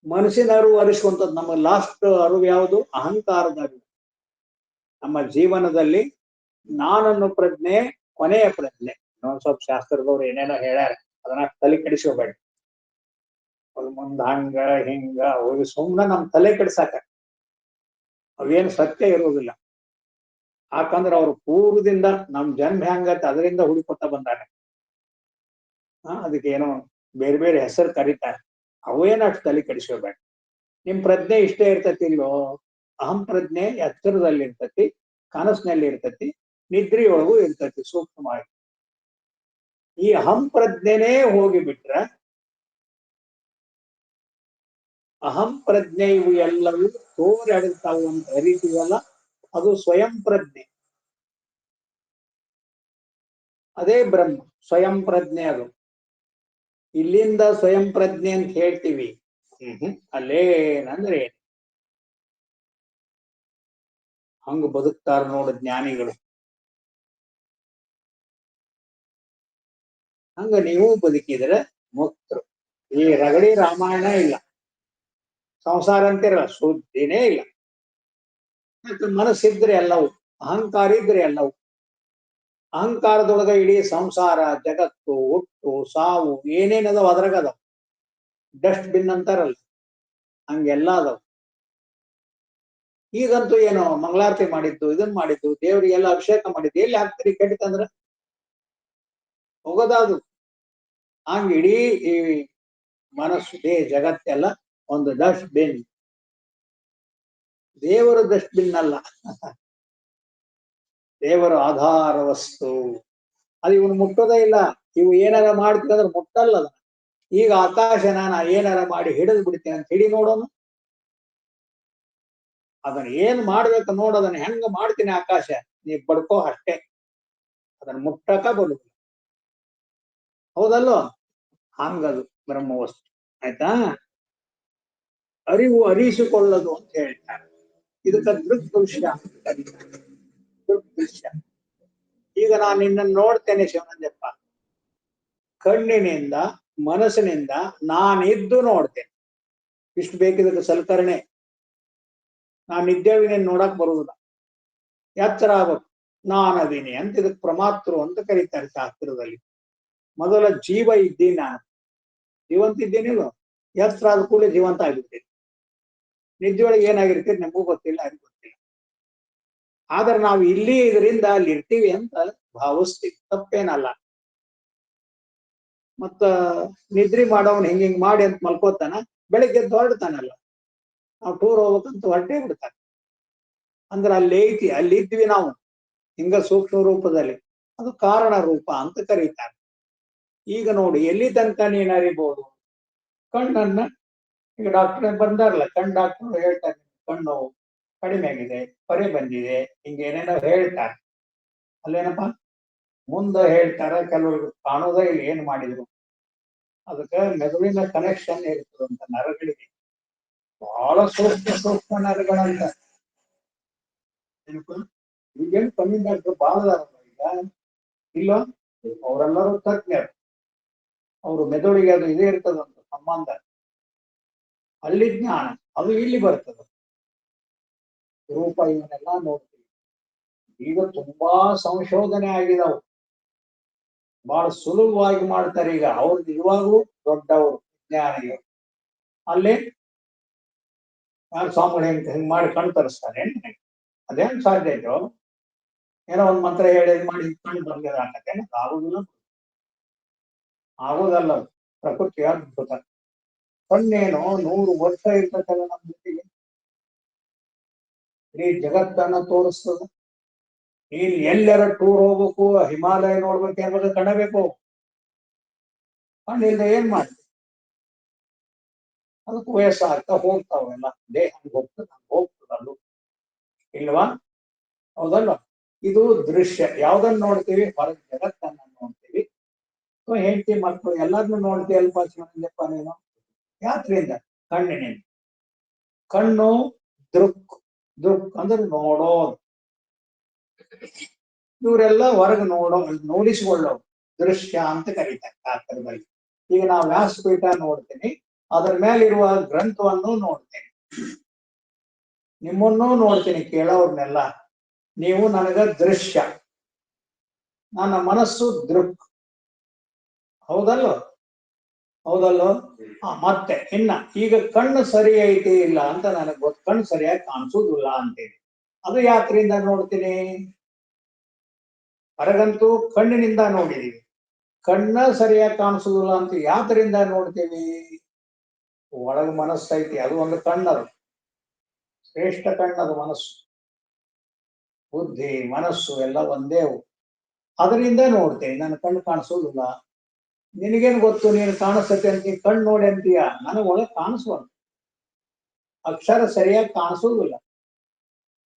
ಮನಸ್ಸಿನ ಅರಿವು ಅರಿಸುವಂಥದ್ದು. ನಮ್ಮ ಲಾಸ್ಟ್ ಅರಿವು ಯಾವುದು? ಅಹಂಕಾರದ ಅರಿವು. ನಮ್ಮ ಜೀವನದಲ್ಲಿ ನಾನನ್ನು ಪ್ರಜ್ಞೆ ಕೊನೆಯ ಪ್ರಜ್ಞೆ. ಇನ್ನೊಂದ್ ಸ್ವಲ್ಪ ಶಾಸ್ತ್ರದವ್ರು ಏನೇನೋ ಹೇಳ್ಯಾರ, ಅದನ್ನ ತಲೆ ಕೆಡಿಸ್ಕೋಬೇಡಿ. ಅದು ಮುಂದ ಹಂಗ ಹಿಂಗ ಹೋಗಿ ಸುಮ್ಮನೆ ನಮ್ ತಲೆ ಕೆಡ್ಸಾಕ. ಅವೇನು ಸತ್ಯ ಇರುವುದಿಲ್ಲ. ಯಾಕಂದ್ರೆ ಅವ್ರು ಪೂರ್ವದಿಂದ ನಮ್ ಜನ್ಮ ಹೆಂಗತ್ತೆ ಅದರಿಂದ ಹುಡುಕೊತ ಬಂದಾರೆ. ಅದಕ್ಕೆ ಏನೋ ಬೇರೆ ಬೇರೆ ಹೆಸರು ಕರೀತಾರೆ. ಅವೇನು ಅಷ್ಟು ತಲೆ ಕೆಡಿಸ್ಕೋಬೇಡ. ನಿಮ್ ಪ್ರಜ್ಞೆ ಇಷ್ಟೇ ಇರ್ತತಿ ಇಲ್ಲೋ? ಅಹಂ ಪ್ರಜ್ಞೆ ಎಚ್ಚರದಲ್ಲಿ ಇರ್ತತಿ, ಕನಸಿನಲ್ಲಿ ಇರ್ತತಿ, ನಿದ್ರೆಯೊಳಗೂ ಇರ್ತತಿ ಸೂಕ್ಷ್ಮವಾಗಿ. ಈ ಅಹಂ ಪ್ರಜ್ಞೆನೇ ಹೋಗಿಬಿಟ್ರೆ, ಅಹಂ ಪ್ರಜ್ಞೆ ಇವು ಎಲ್ಲವೂ ತೋರಾಡಿರ್ತಾವು ಅಂತ ಅರಿತೀವಲ್ಲ, ಅದು ಸ್ವಯಂ ಪ್ರಜ್ಞೆ. ಅದೇ ಬ್ರಹ್ಮ ಸ್ವಯಂ ಪ್ರಜ್ಞೆ. ಅದು ಇಲ್ಲಿಂದ ಸ್ವಯಂ ಪ್ರಜ್ಞೆ ಅಂತ ಹೇಳ್ತೀವಿ. ಅಲ್ಲೇನಂದ್ರೆ ಹಂಗ ಬದುಕ್ತಾರ ನೋಡು ಜ್ಞಾನಿಗಳು. ಹಂಗ ನೀವು ಬದುಕಿದ್ರೆ ಮುಕ್ತರು. ಈ ರಗಡಿ ರಾಮಾಯಣ ಇಲ್ಲ, ಸಂಸಾರ ಅಂತಿರಲ್ಲ, ಸುದ್ದಿನೇ ಇಲ್ಲ. ಮನಸ್ಸಿದ್ರೆ ಎಲ್ಲವು, ಅಹಂಕಾರ ಇದ್ರೆ ಎಲ್ಲವು. ಅಹಂಕಾರದೊಳಗ ಇಡೀ ಸಂಸಾರ, ಜಗತ್ತು, ಹುಟ್ಟು, ಸಾವು ಏನೇನದಾವ ಅದ್ರಾಗ ಅದಾವ. ಡಸ್ಟ್ ಬಿನ್ ಅಂತಾರಲ್ಲ, ಹಂಗೆಲ್ಲ ಅದಾವ. ಈಗಂತೂ ಏನೋ ಮಂಗಳಾರತಿ ಮಾಡಿದ್ದು, ಇದನ್ ಮಾಡಿದ್ದು, ದೇವರಿಗೆಲ್ಲ ಅಭಿಷೇಕ ಮಾಡಿದ್ದು ಎಲ್ಲಿ ಹಾಕ್ತಿರಿ ಕೆಟ್ಟಂದ್ರ ಹೋಗೋದಾದು. ಹಂಗ ಇಡೀ ಈ ಮನಸ್ಸು ಜಗತ್ತೆಲ್ಲ ಒಂದು ಡಸ್ಟ್ ಬಿನ್. ದೇವರು ಡಸ್ಟ್ ಬಿನ್ ಅಲ್ಲ, ದೇವರು ಆಧಾರ ವಸ್ತು. ಅದು ಇವನು ಮುಟ್ಟೋದೇ ಇಲ್ಲ. ಇವು ಏನಾರ ಮಾಡ್ತಿದ್ರೆ ಮುಟ್ಟಲ್ಲ. ಈಗ ಆಕಾಶನ ನಾ ಏನಾರ ಮಾಡಿ ಹಿಡಿದು ಬಿಡ್ತೀನಿ ಅಂತ ಹಿಡಿ ನೋಡೋನು. ಅದನ್ನ ಏನ್ ಮಾಡ್ಬೇಕು ನೋಡೋದನ್ನ ಹೆಂಗ ಮಾಡ್ತೀನಿ ಆಕಾಶ, ನೀ ಬಡ್ಕೋ ಅಷ್ಟೇ, ಅದನ್ನ ಮುಟ್ಟಕ ಬರುದು. ಹೌದಲ್ವ? ಹಂಗದು ಬ್ರಹ್ಮವಸ್ತು. ಆಯ್ತಾ? ಅರಿವು ಅರಿಸಿಕೊಳ್ಳೋದು ಅಂತ ಹೇಳ್ತಾರೆ. ಇದಕ್ಕ ದೃಗ್ದೃಶ್ಯ ಅಂತ ಕರೀತಾರೆ. ದೃಗ್ದೃಶ್ಯ. ಈಗ ನಾನು ನಿನ್ನನ್ನು ನೋಡ್ತೇನೆ ಶಿವನಂಜಪ್ಪ, ಕಣ್ಣಿನಿಂದ ಮನಸ್ಸಿನಿಂದ ನಾನಿದ್ದು ನೋಡ್ತೇನೆ. ಇಷ್ಟು ಬೇಕಿದ್ರೆ ಸಲಕರಣೆ. ನಾನು ನಿದ್ದೇವಿ ನೀನ್ ನೋಡಕ್ ಬರುವುದಿಲ್ಲ. ಎಚ್ಚರ ಆಗ್ಬೇಕು, ನಾನದೀನಿ ಅಂತ. ಇದಕ್ಕೆ ಪ್ರಮಾತೃ ಅಂತ ಕರೀತಾರೆ ಶಾಸ್ತ್ರದಲ್ಲಿ. ಮೊದಲ ಜೀವ ಇದ್ದೀನಿ ನಾನು, ಜೀವಂತ ಇದ್ದೇನಿಲ್ಲ. ಎಚ್ಚರ ಆದ ಕೂಡಲೇ ಜೀವಂತ ಆಗಿರ್ತೀನಿ. ನಿದ್ದೆಯೊಳಗೆ ಏನಾಗಿರ್ತೀರಿ ನಮಗೂ ಗೊತ್ತಿಲ್ಲ, ಯಾರಿಗೂ ಗೊತ್ತಿಲ್ಲ. ಆದ್ರೆ ನಾವು ಇಲ್ಲಿ ಇದರಿಂದ ಅಲ್ಲಿ ಇರ್ತೀವಿ ಅಂತ ಭಾವಿಸ್ತೀವಿ, ತಪ್ಪೇನಲ್ಲ. ಮತ್ತ ನಿದ್ರಿ ಮಾಡೋನ್ ಹಿಂಗ್ ಮಾಡಿ ಅಂತ ಮಲ್ಕೋತಾನ, ಬೆಳಿಗ್ಗೆ ಹೊರಡ್ತಾನಲ್ಲ. ನಾವು ಟೂರ್ ಹೋಗ್ಬೇಕಂತ ಹೊರಟೇ ಬಿಡ್ತಾನೆ. ಅಂದ್ರೆ ಅಲ್ಲಿ ಐತಿ, ಅಲ್ಲಿ ಇದ್ವಿ ನಾವು ಹಿಂಗ ಸೂಕ್ಷ್ಮ ರೂಪದಲ್ಲಿ. ಅದು ಕಾರಣ ರೂಪ ಅಂತ ಕರೀತಾರೆ. ಈಗ ನೋಡಿ ಎಲ್ಲಿ ತನಕ ನೀನ್ ಅರಿಬಹುದು? ಕಣ್ಣನ್ನ. ಈಗ ಡಾಕ್ಟರ್ ಬಂದಾರಲ್ಲ, ಕಣ್ ಡಾಕ್ಟರ್ ಹೇಳ್ತಾರೆ ಕಣ್ಣು ಕಡಿಮೆ ಆಗಿದೆ, ಪರೆ ಬಂದಿದೆ, ಹಿಂಗ ಏನೇನೋ ಹೇಳ್ತಾರೆ. ಅಲ್ಲೇನಪ್ಪ ಮುಂದೆ ಹೇಳ್ತಾರ. ಕೆಲವ್ರಿಗೆ ಕಾಣೋದೇ ಇಲ್ಲಿ ಏನ್ ಮಾಡಿದ್ರು. ಅದಕ್ಕೆ ಮೆದುಳಿನ ಕನೆಕ್ಷನ್ ಇರ್ತದಂತ ನರಗಳಿಗೆ, ಬಹಳ ಸೂಕ್ಷ್ಮ ಸೂಕ್ಷ್ಮ ನರಗಳಂತ. ಈಗೇನು ಕಮ್ಮಿ ಡಾಕ್ಟರ್ ಬಹಳ ಈಗ ಇಲ್ಲ, ಅವರೆಲ್ಲರೂ ತಜ್ಞರು. ಅವರು ಮೆದುಳಿಗೆ ಅದು ಇದೇ ಇರ್ತದಂತ ಸಂಬಂಧ. ಅಲ್ಲಿ ಜ್ಞಾನ ಅದು ಇಲ್ಲಿ ಬರ್ತದೆ. ರೂಪ ಇವನ್ನೆಲ್ಲ ನೋಡ್ತೀವಿ. ಈಗ ತುಂಬಾ ಸಂಶೋಧನೆ ಆಗಿದಾವು, ಬಹಳ ಸುಲಭವಾಗಿ ಮಾಡ್ತಾರೆ. ಈಗ ಅವ್ರು ನಿಜವಾಗ್ಲೂ ದೊಡ್ಡವರು ಜ್ಞಾನಿಗಳು. ಅಲ್ಲಿ ಸ್ವಾಮಿಗಳು ಹಿಂಗ್ ಮಾಡಿ ಕಣ್ ತರಿಸ್ತಾರೆ. ಅದೇನ್ ಸಾಧ್ಯ ಆಯ್ತು? ಏನೋ ಒಂದ್ ಮಂತ್ರ ಹೇಳಿ ಮಾಡಿ ಕಣ್ ಬಂದಿರ ಅನ್ನಕ್ಕೆ ಆಗುದಿಲ್ಲ, ಆಗುದಲ್ಲ. ಪ್ರಕೃತಿ ಅದ್ಭುತ. ಕಣ್ಣೇನೋ 100 ವರ್ಷ ಇರ್ತಕ್ಕಲ್ಲ ನಮ್ಮ ಜೊತೆಗೆ. ಇಡೀ ಜಗತ್ತನ್ನ ತೋರಿಸ್ತದ. ನೀನ್ ಎಲ್ಲರ ಟೂರ್ ಹೋಗ್ಬೇಕು, ಹಿಮಾಲಯ ನೋಡ್ಬೇಕು ಏನಾದ್ರು ಕಣಬೇಕು. ಕಣ್ಣಿಲ್ದ ಏನ್ ಮಾಡ್ತೀವಿ? ಅದಕ್ಕೆ ವಯಸ್ಸಾಗ್ತಾ ಹೋಗ್ತಾವೆಲ್ಲ, ದೇಹ ಹೋಗ್ತದ ಅದು, ಇಲ್ವಾ? ಹೌದಲ್ವಾ? ಇದು ದೃಶ್ಯ. ಯಾವ್ದನ್ನ ನೋಡ್ತೀವಿ? ಹೊರಗೆ ಜಗತ್ತನ್ನ ನೋಡ್ತೀವಿ. ಹೆಂಡತಿ ಮಕ್ಕಳು ಎಲ್ಲರನ್ನು ನೋಡ್ತೀವಿ ಅಲ್ಪ ಶಿವನಂದಪ್ಪ ನೀನು. ಯಾತ್ರಿಂದ? ಕಣ್ಣಿನಿಂದ. ಕಣ್ಣು ದೃಕ್, ದೃಕ್ ಅಂದ್ರೆ ನೋಡೋದು. ಇವರೆಲ್ಲ ಹೊರಗೆ ನೋಡಿಸಿಕೊಳ್ಳೋದು ದೃಶ್ಯ ಅಂತ ಕರೀತಾರೆ ಶಾಸ್ತ್ರದಲ್ಲಿ. ಈಗ ನಾವು ವ್ಯಾಸಪೀಠ ನೋಡ್ತೀನಿ, ಅದರ ಮೇಲಿರುವ ಗ್ರಂಥವನ್ನು ನೋಡ್ತೇನೆ, ನಿಮ್ಮನ್ನೂ ನೋಡ್ತೀನಿ, ಕೇಳೋರ್ನೆಲ್ಲ. ನೀವು ನನಗ ದೃಶ್ಯ, ನನ್ನ ಮನಸ್ಸು ದೃಕ್. ಹೌದಲ್ಲೋ? ಹೌದಲ್ಲೋ? ಮತ್ತೆ ಇನ್ನ ಈಗ ಕಣ್ಣು ಸರಿ ಐತಿ ಇಲ್ಲ ಅಂತ ನನಗೆ ಗೊತ್ತು, ಕಣ್ಣು ಸರಿಯಾಗಿ ಕಾಣಿಸೋದಿಲ್ಲ ಅಂತೇಳಿ. ಅದು ಯಾತ್ರಿಂದ ನೋಡ್ತೀನಿ? ಹೊರಗಂತೂ ಕಣ್ಣಿನಿಂದ ನೋಡಿದೀವಿ, ಕಣ್ಣ ಸರಿಯಾಗಿ ಕಾಣಿಸುದಿಲ್ಲ ಅಂತ ಯಾತ್ರಿಂದ ನೋಡ್ತೀವಿ? ಒಳಗ ಮನಸ್ಸು ಐತಿ, ಅದು ಒಂದು ಕಣ್ಣದು, ಶ್ರೇಷ್ಠ ಕಣ್ಣದು ಮನಸ್ಸು. ಬುದ್ಧಿ ಮನಸ್ಸು ಎಲ್ಲ ಒಂದೇ, ಅದರಿಂದ ನೋಡ್ತೇನೆ. ನನ್ನ ಕಣ್ಣು ಕಾಣಿಸೋದಿಲ್ಲ. ನಿನಗೇನು ಗೊತ್ತು? ನೀನು ಕಾಣಿಸ್ತತೆ ಅಂತ ಕಣ್ಣು ನೋಡಿ ಅಂತೀಯ, ನನಗೆ ಒಳಗೆ ಕಾಣಿಸುವ ಅಕ್ಷರ ಸರಿಯಾಗಿ ಕಾಣಿಸೋದಿಲ್ಲ.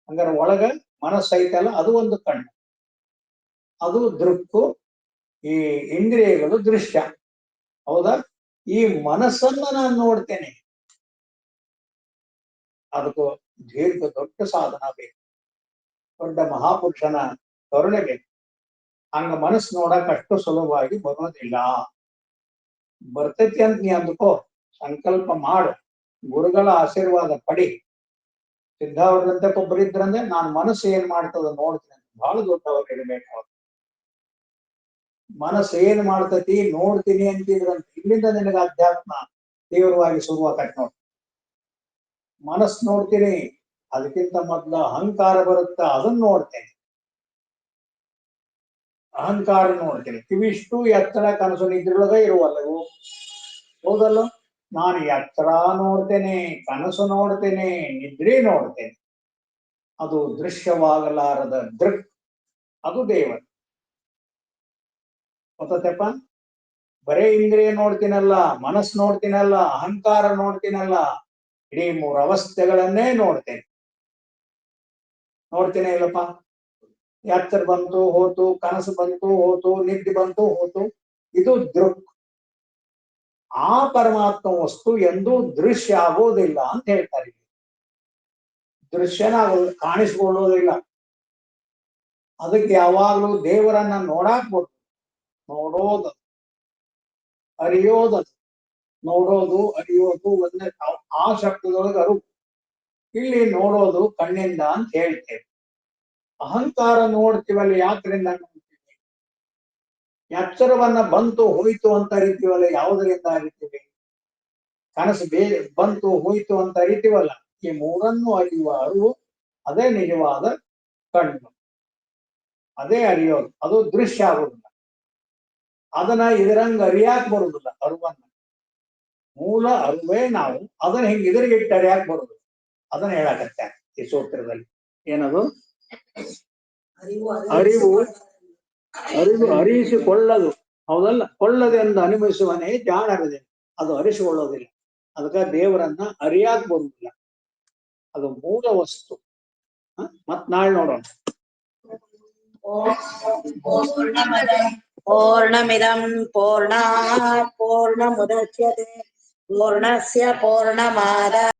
ಹಂಗಾರೆ ಒಳಗ ಮನಸ್ಸು ಐತಲ್ಲ, ಅದು ಒಂದು ಕಣ್ಣು, ಅದು ದೃಕ್ಕು. ಈ ಇಂದ್ರಿಯಗಳು ದೃಶ್ಯ. ಹೌದಾ? ಈ ಮನಸ್ಸನ್ನ ನಾನು ನೋಡ್ತೇನೆ, ಅದಕ್ಕೂ ದೊಡ್ಡ ಸಾಧನ ಬೇಕು, ದೊಡ್ಡ ಮಹಾಪುರುಷನ ಕರುಣೆ ಬೇಕು. ಹಂಗ ಮನಸ್ಸು ನೋಡಕ್ ಅಷ್ಟು ಸುಲಭವಾಗಿ ಬರೋದಿಲ್ಲ. ಬರ್ತೈತಿ ಅಂತ ನೀ ಅಂದ್ಕೋ, ಸಂಕಲ್ಪ ಮಾಡು, ಗುರುಗಳ ಆಶೀರ್ವಾದ ಪಡಿ. ಸಿದ್ಧಾವರಂತೆ ಒಬ್ಬರಿದ್ರಂದ್ರೆ ನಾನು ಮನಸ್ಸು ಏನ್ ಮಾಡ್ತದ ನೋಡ್ತೀನಿ ಅಂತ ಬಹಳ ದೊಡ್ಡವರು ಇರಬೇಕು. ಅವ್ರು ಮನಸ್ಸು ಏನ್ ಮಾಡ್ತತಿ ನೋಡ್ತೀನಿ ಅಂತಿದ್ರಂತ, ಇಲ್ಲಿಂದ ನಿನಗೆ ಅಧ್ಯಾತ್ಮ ತೀವ್ರವಾಗಿ ಶುರುವಾಗತ್ತೆ ನೋಡಿ. ಮನಸ್ಸು ನೋಡ್ತೀನಿ, ಅದಕ್ಕಿಂತ ಮೊದ್ಲ ಅಹಂಕಾರ ಬರುತ್ತಾ, ಅದನ್ನ ನೋಡ್ತೇನೆ. ಅಹಂಕಾರ ನೋಡ್ತೀನಿ. ಇವಿಷ್ಟು ಎತ್ತರ ಕನಸು ನಿದ್ರೊಳಗ ಇರುವಲ್ಲವು. ಹೌದಲ್ಲ? ನಾನು ಎತ್ತರ ನೋಡ್ತೇನೆ, ಕನಸು ನೋಡ್ತೇನೆ, ನಿದ್ರೆ ನೋಡ್ತೇನೆ. ಅದು ದೃಶ್ಯವಾಗಲಾರದ ದೃಕ್, ಅದು ದೇವ. ಗೊತ್ತಪ್ಪ? ಬರೇ ಇಂದ್ರಿಯ ನೋಡ್ತೀನಲ್ಲ, ಮನಸ್ಸು ನೋಡ್ತೀನಲ್ಲ, ಅಹಂಕಾರ ನೋಡ್ತೀನಲ್ಲ, ಇಡೀ 3 ಅವಸ್ಥೆಗಳನ್ನೇ ನೋಡ್ತೇನೆ. ನೋಡ್ತೇನೆ ಇಲ್ಲಪ್ಪ? ಎತ್ತರ ಬಂತು ಹೋತು, ಕನಸು ಬಂತು ಹೋತು, ನಿದ್ದೆ ಬಂತು ಹೋತು, ಇದು ದೃಕ್. ಆ ಪರಮಾತ್ಮ ವಸ್ತು ಎಂದೂ ದೃಶ್ಯ ಆಗೋದಿಲ್ಲ ಅಂತ ಹೇಳ್ತಾರೆ. ದೃಶ್ಯನಾಗೋದು, ಕಾಣಿಸ್ಕೊಳ್ಳೋದಿಲ್ಲ. ಅದಕ್ಕೆ ಯಾವಾಗ್ಲೂ ದೇವರನ್ನ ನೋಡಾಕ್ಬೋದು. ನೋಡೋದು, ಅರಿಯೋದು. ನೋಡೋದು ಅರಿಯೋದು ಒಂದೇ, ಆ ಶಬ್ದದೊಳಗೆ ಅರು. ಇಲ್ಲಿ ನೋಡೋದು ಕಣ್ಣಿಂದ ಅಂತ ಹೇಳ್ತೇವೆ. ಅಹಂಕಾರ ನೋಡ್ತೀವಲ್ಲ, ಯಾತ್ರಿಂದ ನೋಡ್ತೀವಿ? ಎಚ್ಚರವನ್ನ ಬಂತು ಹೋಯ್ತು ಅಂತ ಅರಿತೀವಲ್ಲ, ಯಾವುದರಿಂದ ಅರಿತೀವಿ? ಕನಸು ಬಂತು ಹೋಯ್ತು ಅಂತ ಅರಿತೀವಲ್ಲ, ಈ 3 ಅರಿಯುವ ಅರಿವು, ಅದೇ ನಿಜವಾದ ಕಣ್ಣು. ಅದೇ ಅರಿಯೋದು, ಅದು ದೃಶ್ಯ ಆಗುದಿಲ್ಲ. ಅದನ್ನ ಇದರಂಗ ಅರಿಯಾಕ್ ಬರುದಿಲ್ಲ. ಅರುವನ್ನ ಮೂಲ ಅರುವೇ ನಾವು, ಅದನ್ನ ಹಿಂಗ ಇದ್ರಿಗಿಟ್ಟು ಅರಿಯಾಕ್ ಬರುದು. ಅದನ್ನ ಹೇಳಕತ್ತ ಈ ಸೂತ್ರದಲ್ಲಿ. ಏನದು? ಅರಿವು ಅರಿಯಿಸಿಕೊಳ್ಳದು. ಹೌದಲ್ಲ? ಕೊಳ್ಳದೆಂದು ಅನುಭವಿಸುವನೇ ಜಾಣರಿದೆ, ಅದು ಅರಿಸಿಕೊಳ್ಳೋದಿಲ್ಲ. ಅದಕ್ಕೆ ದೇವರನ್ನ ಅರಿಯಾಕ್ ಬರುದಿಲ್ಲ, ಅದು ಮೂಲ ವಸ್ತು. ಮತ್ ನಾಳೆ ನೋಡೋಣ. ಪೂರ್ಣಮಿದಂ ಪೂರ್ಣಾತ್ ಪೂರ್ಣಮುದಚ್ಯತೆ ಪೂರ್ಣಸ್ಯ ಪೂರ್ಣಮಾದಾಯ